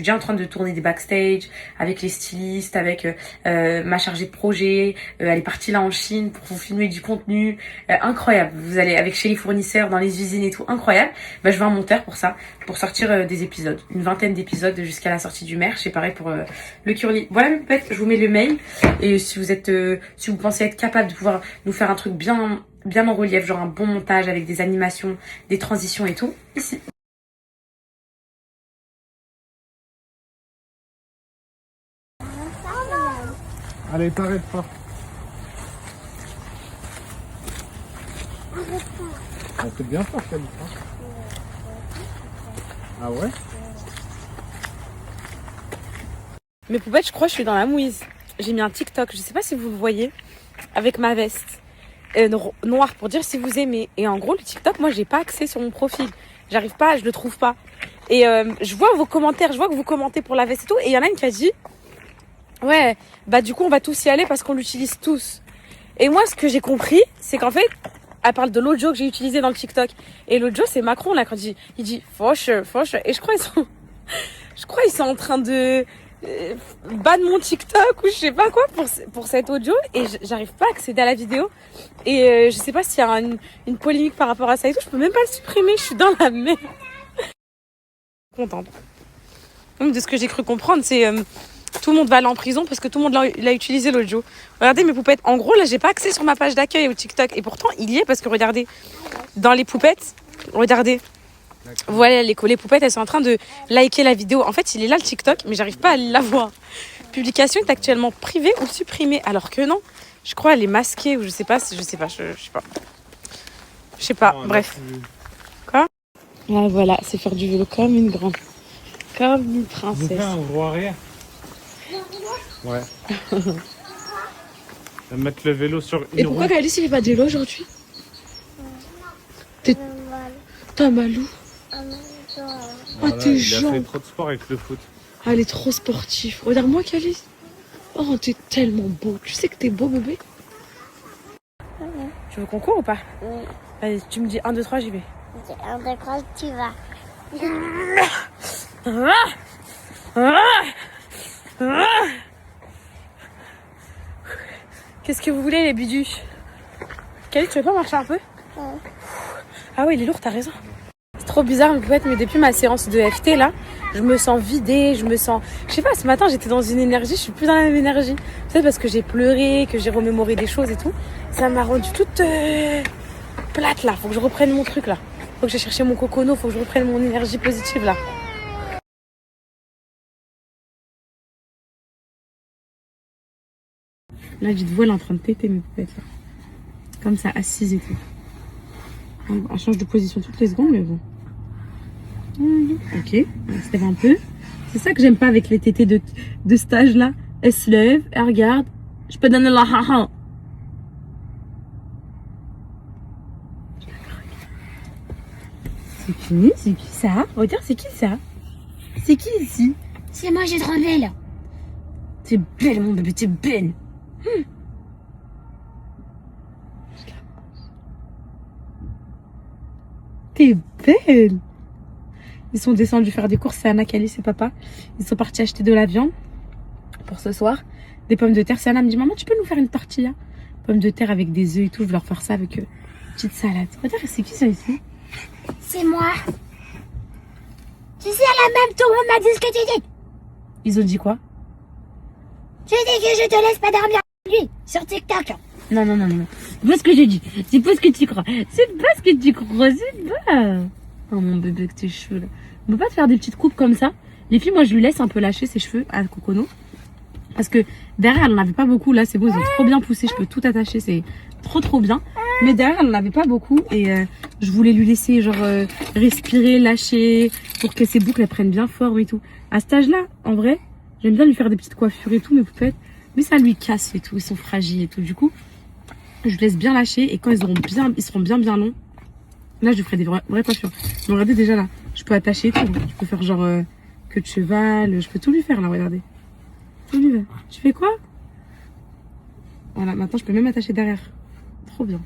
déjà en train de tourner des backstage avec les stylistes, avec ma chargée de projet. Elle est partie là en Chine pour vous filmer du contenu incroyable. Vous allez avec chez les fournisseurs, dans les usines et tout, incroyable. Bah, je vais un monteur pour ça, pour sortir des épisodes, une vingtaine d'épisodes jusqu'à la sortie du merch. Et pareil pour le Curly. Voilà, mes poupettes, je vous mets le mail. Et si vous pensez être capable de pouvoir nous faire un truc bien en relief, genre un bon montage avec des animations, des transitions et tout, ici. Allez, t'arrêtes pas. On peut bien faire, Khalifa. Ah ouais? Mes poupettes, je crois que je suis dans la mouise. J'ai mis un TikTok, je sais pas si vous le voyez, avec ma veste noire pour dire si vous aimez. Et en gros, le TikTok, moi, j'ai pas accès sur mon profil. J'arrive pas, je le trouve pas. Et je vois vos commentaires, je vois que vous commentez pour la veste et tout. Et il y en a une qui a dit, ouais, bah du coup, on va tous y aller parce qu'on l'utilise tous. Et moi, ce que j'ai compris, c'est qu'en fait, elle parle de l'audio que j'ai utilisé dans le TikTok. Et l'audio, c'est Macron, là, quand il dit, for sure. Et je crois qu'ils sont en train de ban mon TikTok ou je sais pas quoi pour cet audio. Et j'arrive pas à accéder à la vidéo. Et je sais pas s'il y a une polémique par rapport à ça et tout. Je peux même pas le supprimer, je suis dans la merde. Contente. Donc, de ce que j'ai cru comprendre, c'est tout le monde va aller en prison parce que tout le monde l'a utilisé l'audio. Regardez mes poupettes. En gros, là, j'ai pas accès sur ma page d'accueil au TikTok. Et pourtant, il y est parce que regardez, dans les poupettes, regardez. Voilà, les poupettes, elles sont en train de liker la vidéo. En fait, il est là le TikTok, mais j'arrive pas à l'avoir. Publication est actuellement privée ou supprimée. Alors que non, je crois elle est masquée ou je sais pas. Je sais pas. Non, bref. Quoi? Ah, voilà, c'est faire du vélo comme une grande. Comme une princesse. Vous faites un gros arrière? Ouais. Mettre le vélo sur une roue. Et pourquoi Calice il fait pas de vélo aujourd'hui? T'as mal où? Ah, tes jambes. Il a fait trop de sport avec le foot. Ah, elle est trop sportive. Regarde-moi, Calice. Oh, t'es tellement beau. Tu sais que t'es beau, bébé? Tu veux qu'on court ou pas? Oui. Allez, tu me dis 1, 2, 3, j'y vais. 1, 2, 3, tu vas. Qu'est-ce que vous voulez, les bidus? Kelly, tu veux pas marcher un peu? Ah ouais, il est lourd, t'as raison. C'est trop bizarre, mais depuis ma séance de FT, là, je me sens vidée, je sais pas, ce matin, j'étais dans une énergie, je suis plus dans la même énergie. Peut-être parce que j'ai pleuré, que j'ai remémoré des choses et tout. Ça m'a rendue toute plate, là. Faut que je reprenne mon truc, là. Faut que j'aille chercher mon cocono, faut que je reprenne mon énergie positive, là. Là, je te vois, elle est en train de téter mes poupettes, là. Comme ça, assise et tout. Elle change de position toutes les secondes, mais bon. Ok, elle se lève un peu. C'est ça que j'aime pas avec les tétés de stage là. Elle se lève, elle regarde. Je peux donner la haha. C'est qui ça? Regarde, c'est qui ça? C'est qui ici? C'est moi, j'ai trop belle. T'es belle, mon bébé, t'es belle. T'es belle. Ils sont descendus faire des courses, c'est Anna, Calice et papa. Ils sont partis acheter de la viande pour ce soir. Des pommes de terre. C'est Anna me dit, maman, tu peux nous faire une tortilla? Pommes de terre avec des œufs et tout. Je vais leur faire ça avec petite salade. Regarde, c'est qui ça ici? C'est moi. Tu sais, à la même tour, on m'a dit ce que tu dis. Ils ont dit quoi? Tu dis que je te laisse pas dormir lui sur TikTok. Non. C'est pas ce que j'ai dit. C'est pas ce que tu crois. C'est pas ce que tu crois. C'est pas. Oh mon bébé, que t'es cheveux là. On peut pas te faire des petites coupes comme ça. Les filles, moi je lui laisse un peu lâcher ses cheveux à Cocono. Parce que derrière elle en avait pas beaucoup. Là c'est beau, ils ont trop bien poussé. Je peux tout attacher, c'est trop bien. Mais derrière elle en avait pas beaucoup. Et je voulais lui laisser genre respirer, lâcher. Pour que ses boucles elles prennent bien forme et tout. À cet âge là, en vrai, j'aime bien lui faire des petites coiffures et tout, mes poupettes. Mais ça lui casse et tout, ils sont fragiles et tout. Du coup, je laisse bien lâcher. Et quand ils seront bien longs, là je ferai des vraies coiffures. Mais regardez déjà là, je peux attacher et tout. Je peux faire genre queue de cheval, je peux tout lui faire là, regardez. Tout lui faire. Tu fais quoi? Voilà, maintenant je peux même attacher derrière. Trop bien.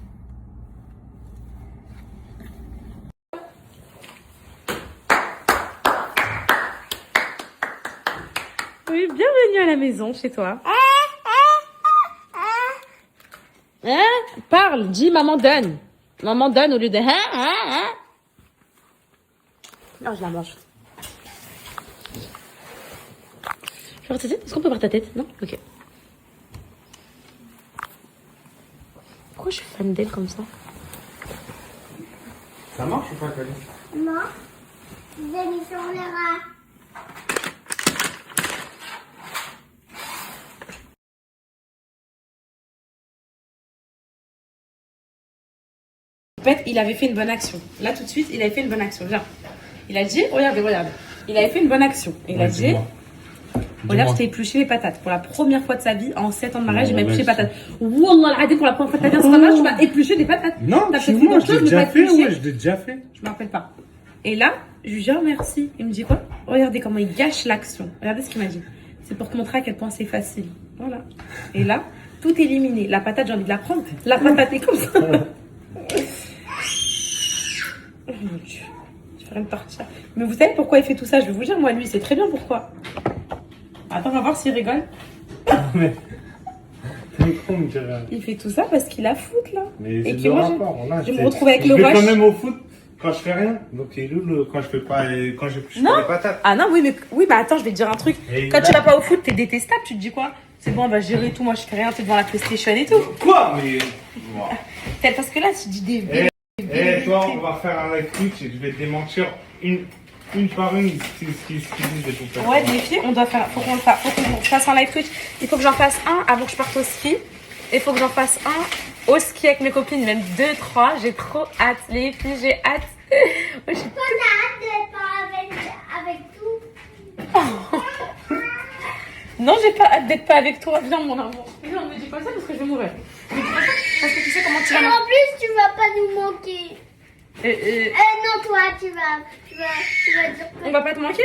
Oui, bienvenue à la maison chez toi. Hein? Parle, dis maman donne. Maman donne au lieu de Non, je la mange. Je peux voir ta tête? Est-ce qu'on peut voir ta tête? Non? Ok. Pourquoi je suis fan d'elle comme ça? Ça marche ou pas, Cali? Non. J'ai mis sur les rats. En fait, il avait fait une bonne action. Là, tout de suite, il avait fait une bonne action. Viens. Il a dit, regardez. Il avait fait une bonne action. Il a dit, regarde, je t'ai épluché les patates. Pour la première fois de sa vie, en 7 ans de mariage, il m'a épluché les patates. Wallah, al-Hadi, pour la première fois de ta vie, tu m'as épluché des patates. Non, t'as chez fait moi, quelque je l'ai chose, déjà mais fait, pas ouais, épluché. je l'ai déjà fait. Je me rappelle pas. Et là, je lui dis, oh merci. Il me dit quoi? Regardez comment il gâche l'action. Regardez ce qu'il m'a dit. C'est pour te montrer à quel point c'est facile. Voilà. Et là, tout est éliminé. La patate, j'ai envie de la prendre. La patate est comme ça. Oh mon Dieu, je vais rien partir. Mais vous savez pourquoi il fait tout ça? Je vais vous dire, moi, lui, c'est très bien pourquoi. Attends, on va voir s'il rigole. Mais t'es con, Gérard. Il fait tout ça parce qu'il a foot, là. Mais et c'est que le moi, rapport. Voilà, je me retrouve avec le Je vais quand rush. même au foot quand je fais rien. Donc il est où quand je fais pas, quand je fais Non. les patates. Ah non, oui, mais attends, je vais te dire un truc. Et Quand là- tu vas pas au foot, t'es détestable. Tu te dis quoi? C'est bon, on va gérer tout. Moi, je fais rien. T'es devant la PlayStation et tout. Quoi? Mais. Wow. Peut-être parce que là, tu dis des. Eh, toi, on va faire un live Twitch et je vais te démentir une par une ce qu'ils disent de tout faire. Ouais, les filles, on doit faire. Faut qu'on fasse un live Twitch. Il faut que j'en fasse un avant que je parte au ski. Et il faut que j'en fasse un au ski avec mes copines, même 2, 3. J'ai trop hâte. Les filles, j'ai hâte. Moi, je suis... Toi, t'as hâte d'être pas avec tout. Non, j'ai pas hâte d'être pas avec toi. Viens, mon amour. Viens, me dis pas ça parce que je vais mourir. Me dis pas ça parce que tu sais comment tu Et vas en plus, tu vas pas nous manquer. Non, toi, tu vas dire On va pas te manquer?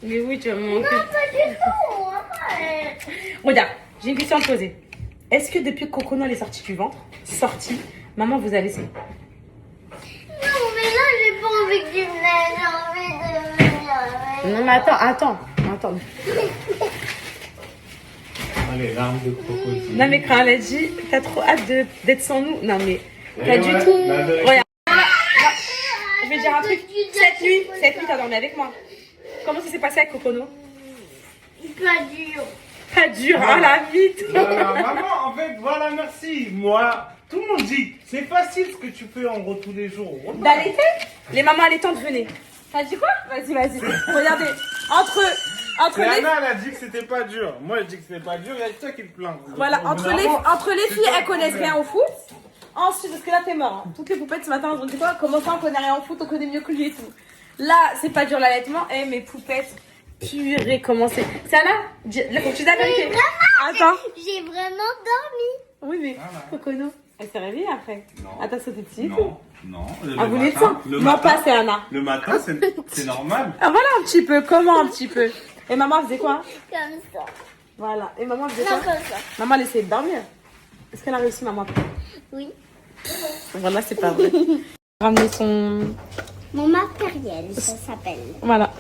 Mais oui, tu vas me manquer. non, pas du tout. Arrête. Regarde, j'ai une question à te poser. Est-ce que depuis que Cocono est sorti du ventre, maman vous a laissé? Non, mais là, j'ai pas envie que tu venais. J'ai envie de venir. Non, mais attends. les larmes de crocodile. Non mais quand elle a dit, t'as trop hâte d'être sans nous. Non mais, pas du tout. Ouais. Regarde. Je vais dire un truc. Cette nuit, t'as dormi avec moi. Comment ça s'est passé avec Kokono? Pas dur. Pas dur, hein, la mythe. Voilà, maman, en fait, voilà, merci. Moi, tout le monde dit, c'est facile ce que tu fais en gros tous les jours. D'allaiter? Les mamans allaitantes, venez. T'as dit quoi? Vas-y. Regardez. Entre Et les... Anna, elle a dit que c'était pas dur. Moi, je dis que c'était pas dur, il y a que toi qui te plains. Voilà, entre les filles, elles connaissent rien au foot. Ensuite, parce que là, t'es mort. Hein. Toutes les poupettes ce matin, elles ont dit quoi? Comment ça, on connaît rien au foot, on connaît mieux que lui et tout. Là, c'est pas dur l'allaitement. Eh, mes poupettes, purée, comment c'est. C'est Anna? Là, faut que tu dises la vérité. Attends. J'ai vraiment dormi. Oui, mais Kokono, elle s'est réveillée après. Non. Ah, t'as sauté dessus? Non. Ah, vous l'êtes sans? Non, pas, c'est Anna. Le matin, c'est normal. Ah, voilà un petit peu. Comment un petit peu? Et maman faisait quoi? Comme ça. Voilà. Et maman faisait Non, quoi? comme ça. Maman, elle essayait de dormir. Est-ce qu'elle a réussi, maman? Oui. Voilà, c'est pas vrai. Ramener son... Mon matériel, ça s'appelle. Voilà.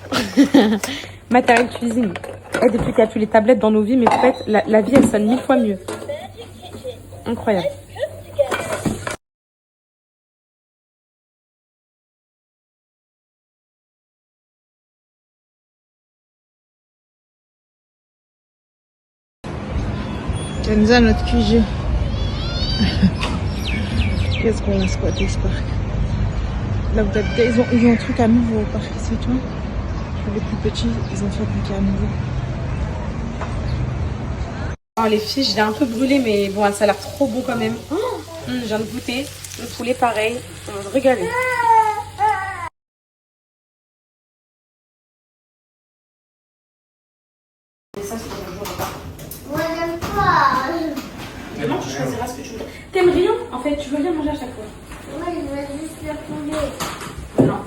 Matériel cuisine. Et depuis qu'il y a plus les tablettes dans nos vies, mais peut-être la vie, elle sonne 1000 fois mieux. Incroyable. Kenza, notre QG. Qu'est-ce qu'on a squatté ce parc? Là, ils ont eu un truc à nouveau au parc, c'est tout. Pour les plus petits, ils ont fait un truc à nouveau. Oh, les filles, je l'ai un peu brûlé, mais bon, ça a l'air trop bon quand même. Je viens de goûter. Le poulet, pareil. On va se régaler. Moi, j'aime pas. Demain, tu choisiras ce que tu veux. T'aimes rien, en fait. Tu veux rien manger à chaque fois. Moi, je veux juste le poulet. Non.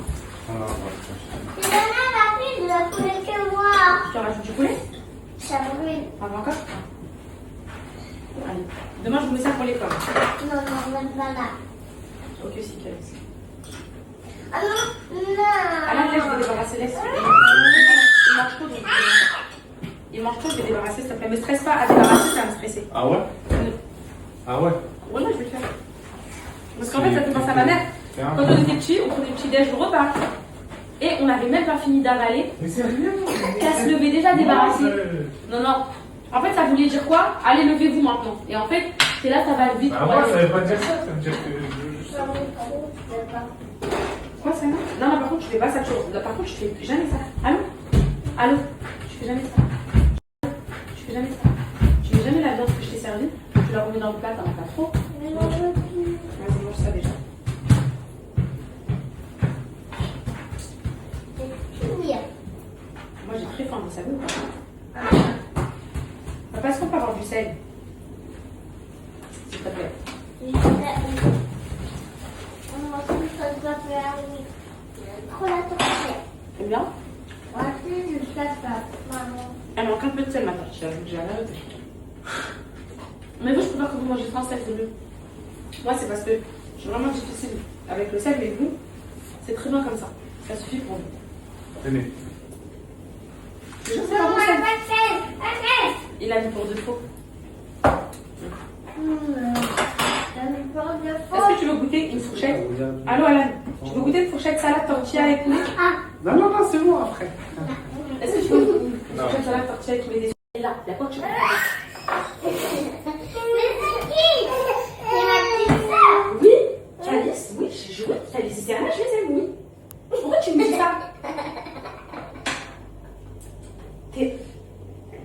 C'est la fille de le poulet que moi. Tu rajoutes du poulet? Ça brûle. On va encore? Allez. Demain, je vous mets ça pour l'école. Non, même pas là. Ok, si, Calice. Ah non, Ah là, non. je vais débarrasser, laisse. Il mange trop, donc. Il mange trop, je vais débarrasser, s'il te plaît. Mais stresse pas, à débarrasser, ça va me stresser. Ah ouais? Ah ouais? Voilà, je vais le faire. Parce qu'en fait, ça fait penser à ma mère. Quand on était petits, on prenait le petit déj au repas. Et on n'avait même pas fini d'avaler. Mais c'est rien. Qu'elle se levait déjà débarrassée. Non, non. En fait, ça voulait dire quoi? Allez, levez-vous maintenant. Et en fait, c'est là, ça va vite. Ah moi, ça veut pas dire ça, ça veut dire que... Quoi, ça? Non, non, par contre, tu fais pas ça toujours. Par contre, tu fais jamais ça. Allô? Tu fais jamais ça. Tu fais jamais ça. Tu mets jamais la viande que je t'ai servie. Tu la remets dans le plat, t'en as pas trop. Vas-y, mange ça déjà. Moi, j'ai très faim, vous savez ou pas? Bah, parce qu'on peut avoir du sel. S'il te plaît. Trop la tortilla. T'aimes bien? Je sais pas, maman. Elle manque un peu de sel, ma tortilla, donc j'ai arrêté. Mais vous, je préfère que vous mangez sans sel, c'est mieux. Moi, c'est parce que je suis vraiment difficile avec le sel, mais vous, c'est très bien comme ça. Ça suffit pour vous. Tenez. Je sais pas bon sel. Il a mis pour de faux. Est-ce que tu veux goûter une fourchette? Allô, Alan? Tu veux goûter une fourchette salade tortilla et poulet? Non, non, non, c'est bon après. Est-ce que tu veux une fourchette salade tortilla et poulet? Et là, il y a quoi que tu veux faire? Oui, Calice, oui, je joué. Calice, c'est Anna, je les aime, oui. Pourquoi tu me dis ça?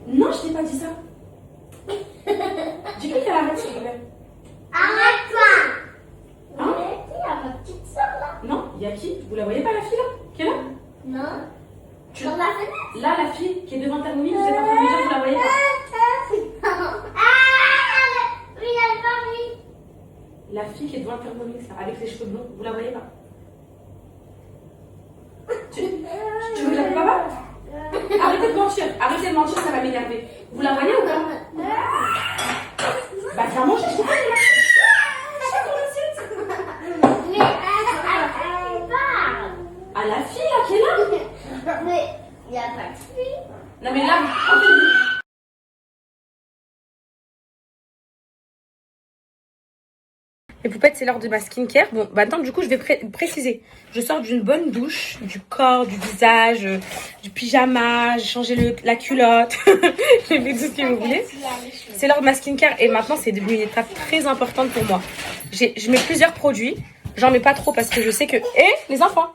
Non, je t'ai pas dit ça. Dis-lui qu'elle arrête, s'il te plaît. Arrête-toi. Hein? Il y a ma petite soeur là. Non, il y a qui? Vous la voyez pas, la fille là? Qui est là? Non. Tu... Dans la fenêtre. Là, la fille qui est devant Thermomix, vous êtes en train de me dire que vous la voyez pas. Oui, elle va, oui. La fille qui est devant Thermomix, là, avec les cheveux blonds, vous la voyez pas? Tu veux que j'appelle papa? Arrêtez de mentir, ça va m'énerver. Vous la voyez ou pas? Bah, viens manger, je t'ai pas dit. Mais elle parle. Ah, la fille là qui est là? Mais il n'y a pas de fille. Non, mais là, en fait, Les poupettes, c'est l'heure de ma skincare. Bon, bah attends, du coup, je vais préciser. Je sors d'une bonne douche, du corps, du visage, du pyjama, j'ai changé la culotte. J'ai fait tout ce que vous voulez. C'est l'heure de ma skincare et maintenant, c'est devenu une étape très importante pour moi. Je mets plusieurs produits. J'en mets pas trop parce que je sais que... les enfants,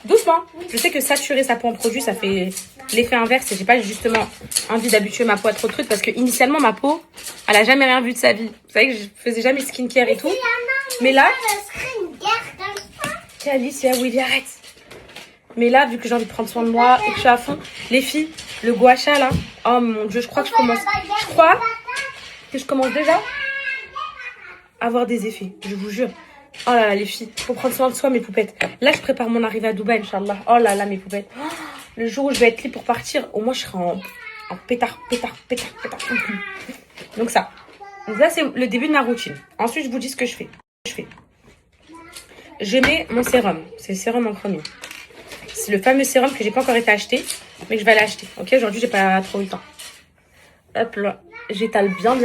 doucement. Je sais que saturer sa peau en produit, ça fait l'effet inverse. Et j'ai pas justement envie d'habituer ma peau à trop de trucs parce que initialement, ma peau, elle a jamais rien vu de sa vie. Vous savez que je faisais jamais de skincare et tout. Mais là... Alicia, oui, arrête. Mais là, vu que j'ai envie de prendre soin de moi et que je suis à fond, les filles, le gua sha là, oh mon dieu, je crois que je commence déjà à avoir des effets, je vous jure. Oh là là, les filles, faut prendre soin de soi, mes poupettes. Là, je prépare mon arrivée à Dubaï, Inch'Allah. Oh là là, mes poupettes. Le jour où je vais être libre pour partir, au moins, je serai en pétard. Donc ça. Donc là, c'est le début de ma routine. Ensuite, je vous dis ce que je fais. Je mets mon sérum. C'est le sérum en premier. C'est le fameux sérum que j'ai pas encore été acheté, mais que je vais l'acheter. Ok, aujourd'hui, j'ai pas trop eu le temps. Hop là, j'étale bien.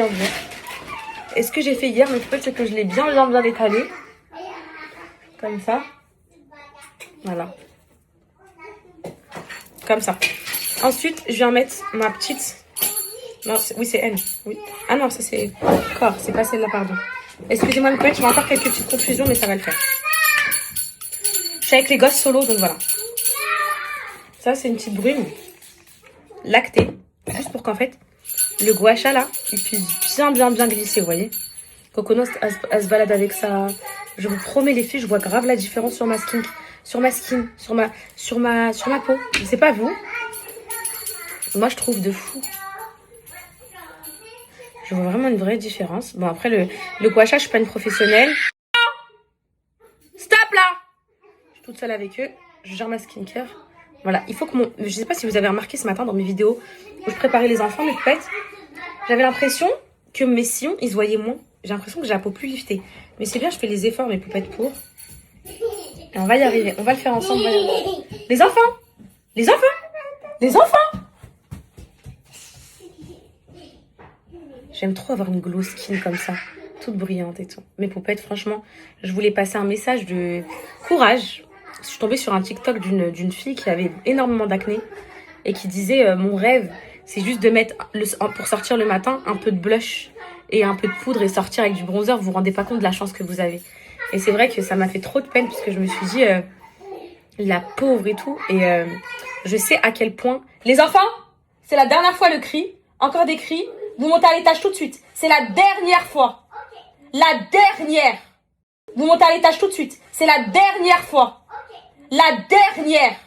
Et ce que j'ai fait hier, mes poupettes, c'est que je l'ai bien étalé. Comme ça. Voilà. Comme ça. Ensuite, je viens mettre ma petite... Non, oui, c'est N. Oui. Ah non, ça c'est corps. C'est pas celle-là, pardon. Excusez-moi, mes poupettes, je vais encore quelques petites confusions, mais ça va le faire. Je suis avec les gosses solo, donc voilà. Ça, c'est une petite brune lactée. Juste pour qu'en fait, le gua sha, là, il puisse bien glisser, vous voyez. Cocono, elle se balade avec ça. Je vous promets, les filles, je vois grave la différence sur ma skin. Sur ma peau. Je sais pas vous. Moi, je trouve de fou. Je vois vraiment une vraie différence. Bon, après, le gua sha, je suis pas une professionnelle. Stop, là! Je suis toute seule avec eux. Je gère ma skincare. Voilà, il faut que mon... Je sais pas si vous avez remarqué ce matin dans mes vidéos où je préparais les enfants, mes poupettes. J'avais l'impression que mes sillons, ils se voyaient moins. J'ai l'impression que j'ai la peau plus liftée. Mais c'est bien, je fais les efforts, mes poupettes, pour. Et on va y arriver. On va le faire ensemble. Les enfants! Les enfants! Les enfants! J'aime trop avoir une glow skin comme ça. Toute brillante et tout. Mes poupettes, franchement, je voulais passer un message de courage. Je suis tombée sur un TikTok d'une fille qui avait énormément d'acné. Et qui disait, mon rêve, c'est juste de mettre, pour sortir le matin, un peu de blush et un peu de poudre et sortir avec du bronzer. Vous vous rendez pas compte de la chance que vous avez. Et c'est vrai que ça m'a fait trop de peine parce que je me suis dit, la pauvre et tout. Et je sais à quel point... Les enfants, c'est la dernière fois le cri. Encore des cris. Vous montez à l'étage tout de suite. C'est la dernière fois. La dernière. Vous montez à l'étage tout de suite. C'est la dernière fois. La dernière.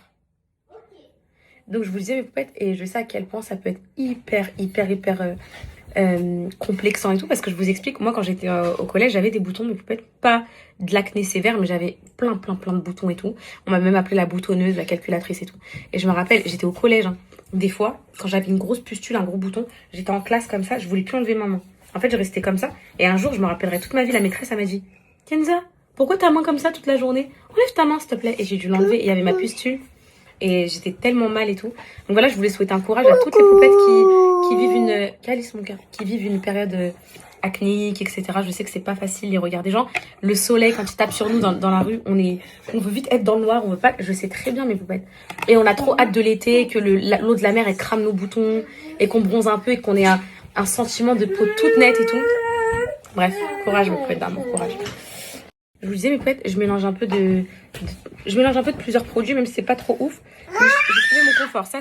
Donc je vous disais mes poupettes et je sais à quel point ça peut être hyper complexant et tout, parce que je vous explique, moi quand j'étais au collège j'avais des boutons, mes poupettes, pas de l'acné sévère mais j'avais plein de boutons et tout. On m'a même appelé la boutonneuse, la calculatrice et tout. Et je me rappelle, j'étais au collège, hein. Des fois quand j'avais une grosse pustule, un gros bouton, j'étais en classe comme ça, je voulais plus enlever ma main. En fait je restais comme ça et un jour je me rappellerai toute ma vie, la maîtresse elle m'a dit: Kenza, pourquoi ta main comme ça toute la journée? Enlève ta main s'il te plaît. Et j'ai dû l'enlever, il y avait ma pustule. Et j'étais tellement mal et tout. Donc voilà, je voulais souhaiter un courage à toutes les poupettes qui vivent une... Calice mon cœur. Qui vivent une période acnéique, etc. Je sais que c'est pas facile les regards des gens. Le soleil, quand il tape sur nous dans la rue, on veut vite être dans le noir. On veut pas... Je sais très bien mes poupettes. Et on a trop hâte de l'été, que l'eau de la mer, elle crame nos boutons. Et qu'on bronze un peu et qu'on ait un sentiment de peau toute nette et tout. Bref, courage mes poupettes d'amour, courage. Je vous disais mes poupettes, je mélange un peu de plusieurs produits, même si c'est pas trop ouf. J'ai trouvé mon confort. Ça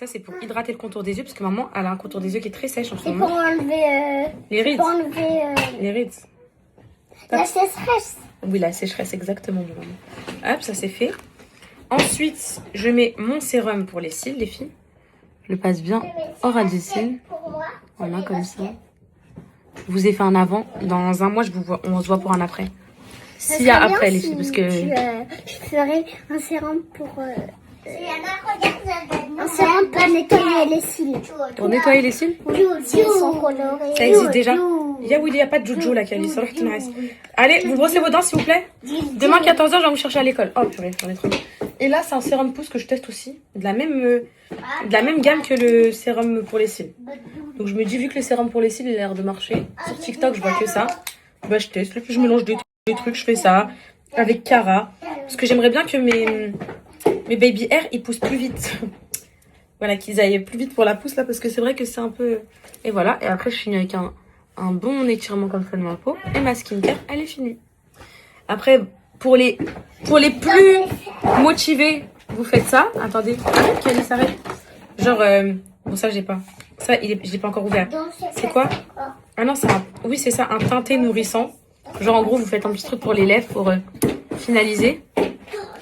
c'est pour hydrater le contour des yeux, parce que maman elle a un contour des yeux qui est très sèche en ce moment. Pour enlever les rides. Pour enlever les rides. la sécheresse. Oui, la sécheresse, exactement, maman. Hop, ça c'est fait. Ensuite, je mets mon sérum pour les cils, les filles. Je le passe bien hors à des cils. Voilà, comme ça. Je vous ai fait un avant. Dans un mois, on se voit pour un après. S'il y a après, les filles, parce que... Je ferai un sérum pour... un sérum pour nettoyer les cils. Pour nettoyer les cils? Oui, ils sont colorés. Ça existe déjà? Il n'y a pas de Jojo là, Kali. Allez, vous brossez vos dents, s'il vous plaît. Demain, 14h, je vais vous chercher à l'école. Oh, purée, j'en ai trop. Et là, c'est un sérum pouce que je teste aussi. De la même gamme que le sérum pour les cils. Donc, je me dis, vu que le sérum pour les cils, il a l'air de marcher. Sur TikTok, je vois que ça. Bah, je teste. Je mélange des trucs. Je fais ça avec Cara. Parce que j'aimerais bien que mes baby hair, ils poussent plus vite. Voilà, qu'ils aillent plus vite pour la pousse là. Parce que c'est vrai que c'est un peu... Et voilà. Et après, je finis avec un bon étirement comme ça de ma peau. Et ma skincare, elle est finie. Après, pour les plus motivés, vous faites ça. Attendez, Kelly s'arrête. Genre, bon ça j'ai pas. Ça, je l'ai pas encore ouvert. C'est quoi? Ah non, oui c'est ça, un teinté nourrissant. Genre en gros, vous faites un petit truc pour les lèvres pour finaliser.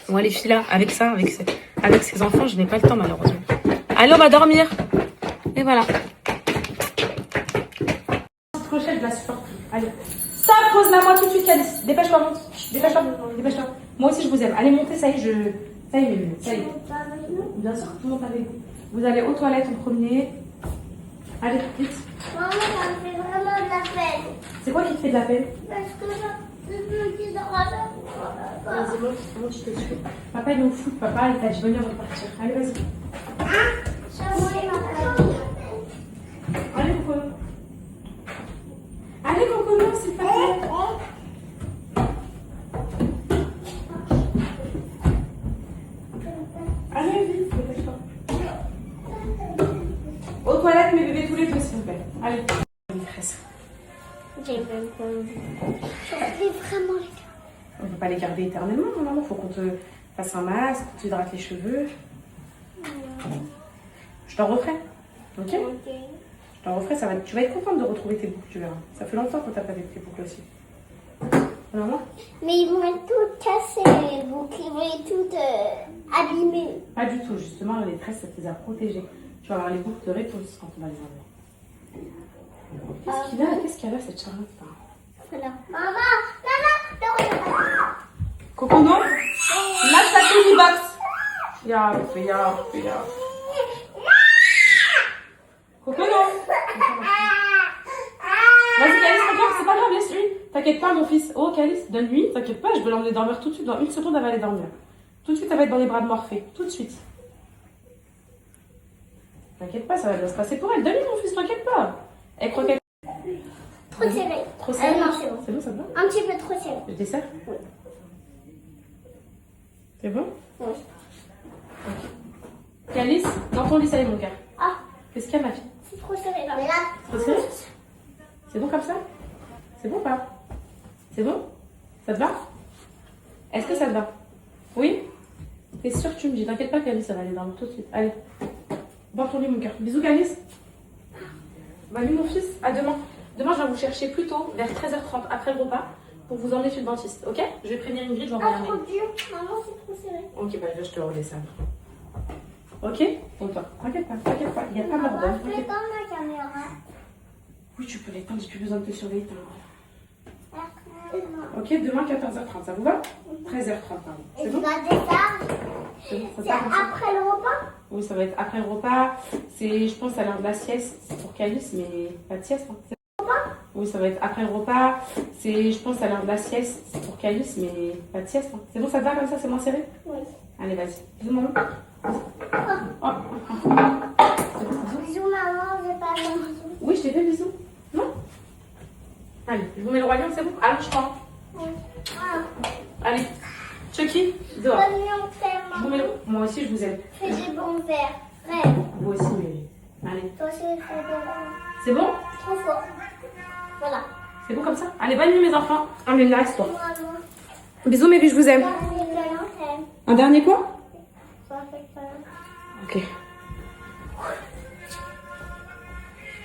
Bon, les filles là, avec ça, avec ses enfants, je n'ai pas le temps malheureusement. Allez, on va dormir. Et voilà. Crochet de la support. Allez. Ça, pose-la moi tout de suite, Calice. Dépêche-toi, monte. Dépêche-toi. Moi aussi, je vous aime. Allez, montez, ça y est, ça y est. Bien sûr, tout le monde avec vous. Vous allez aux toilettes en premier. Allez, vite. Maman, ça me fait vraiment de la peine. C'est quoi qui te fait de la peine? Parce que je me dis de rentrer. Vas-y, monte, je te suis. Papa, il est au foot. Papa, il t'a dit venir repartir. Allez, vas-y. Allez, Coco. Allez, Coco, non, s'il te plaît. Allez, vite, dépêche-toi. Aux toilettes, mes bébés, tous les deux, s'il vous plaît. Allez. J'ai même pas envie. J'aurais vraiment les gars. On ne peut pas les garder éternellement, maman. Faut qu'on te fasse un masque, qu'on t'hydrate les cheveux. Je t'en referai. Ok? Je t'en referai, tu vas être contente de retrouver tes boucles, tu verras. Ça fait longtemps que t'as pas avec tes boucles aussi. Maman? Mais ils vont être toutes cassées, les boucles. Ils vont être toutes abîmées. Pas du tout, justement, les tresses, ça te les a protégées. Tu vas avoir les boucles de réponse quand on va les enlever. Qu'est-ce qu'il y a là, cette Charlotte? Voilà. Maman, Coco, non? Lâche ta tiny box. Ya. Coco, non? Vas-y, Calice, regarde, c'est pas grave, laisse-lui. T'inquiète pas, mon fils. Oh, Calice, donne-lui. T'inquiète pas, je vais l'emmener dormir tout de suite. Dans 1 seconde, elle va aller dormir. Tout de suite, elle va être dans les bras de Morphée. Tout de suite. T'inquiète pas, ça va bien se passer pour elle. Donne-lui, mon fils, t'inquiète pas. Elle croit qu'elle... trop serré. Trop serré? Non, c'est bon. C'est bon, ça te va? Un petit peu trop serré. Je desserre? Oui. C'est bon? Oui. Calice, dans ton lit, ça y est, mon cœur. Ah, Qu'est-ce qu'il y a, ma fille? c'est trop serré là. Mais là, Trop serré? C'est bon comme ça? C'est bon ou pas? C'est bon? Ça te va? Est-ce que ça te va? Oui? T'es sûre que tu me dis? T'inquiète pas, Calice, ça va aller dormir tout de suite. Allez. Dans ton lit, mon cœur. Bisous, Calice. Bah oui, mon fils. À demain. Demain, je vais vous chercher plus tôt, vers 13h30, après le repas, pour vous emmener chez le dentiste. Ok? Je vais prévenir Ingrid, je vais envoyer un trop mail. dur. Maman, c'est trop serré. Ok, bah je te redescends. Ok? Pour toi. T'inquiète pas. Il n'y a pas mort Maman, d'homme. je peux éteindre ma caméra. Oui, tu peux l'éteindre, j'ai plus besoin de te surveiller. Non. Ok, demain 14h30, ça vous va? 13h30, pardon. Et C'est tu bon? vas descendre. C'est bon, ça C'est te va comme ça? après le repas. Oui, ça va être après le repas. C'est, je pense, à l'heure de la sieste. C'est pour Calice, mais pas de sieste. Hein. Oui, ça va être après le repas. C'est, je pense, à l'heure de la sieste. C'est pour Calice, mais pas de sieste. Hein. C'est bon, ça te va comme ça? C'est moins serré? Oui. Allez, vas-y. Bisous, maman. Oh. Bisous, maman, j'ai pas de bisous. Oui, je t'ai fait bisous. Non? Allez, je vous mets le roi lion, c'est bon? Allons, je prends. Oui. Ah, Allez. Chucky, dehors. bonne nuit, on t'aime, Je vous mets le... Moi aussi, je vous aime. Fais des bons verres. Rêve. Vous aussi, mais... Allez. Toi aussi, fais des bons. C'est bon? Trop fort. Voilà. C'est bon comme ça? Allez, bonne nuit, mes enfants. Allez, nice, toi. Maman, Bisous, mes billes, je vous aime. on t'aime. Un dernier quoi? Ça fait peur. Ok.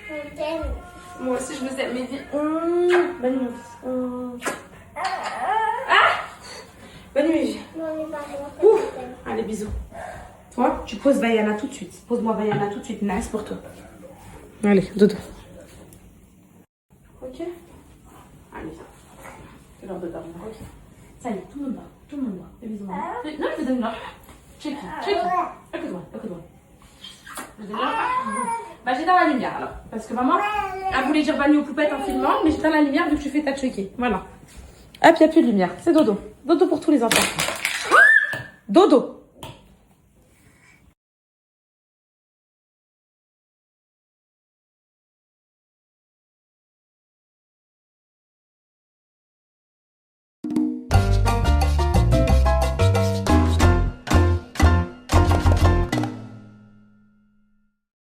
On t'aime. Moi aussi, je vous aime, mes billes. Bonne nuit, mon fils. Bonne nuit. Non, mais pas bon, Ouf. Allez, bisous. Toi, tu poses Vaiana tout de suite. Pose-moi Vaiana tout de suite. Nice pour toi. Allez, dodo. Ok. Allez. C'est l'heure de dormir. Ok. Ça y est, tout le monde va. Tout le monde va. Fais bisous, maman. Non, je te donne là. Check. Écoute-moi. Je te donne là. Bah, j'éteins la lumière alors. Parce que maman, elle voulait dire bonne nuit aux poupettes en filmant, mais j'éteins la lumière vu que tu fais ta checker. Voilà. Hop, il n'y a plus de lumière. C'est dodo. Dodo pour tous les enfants. Dodo.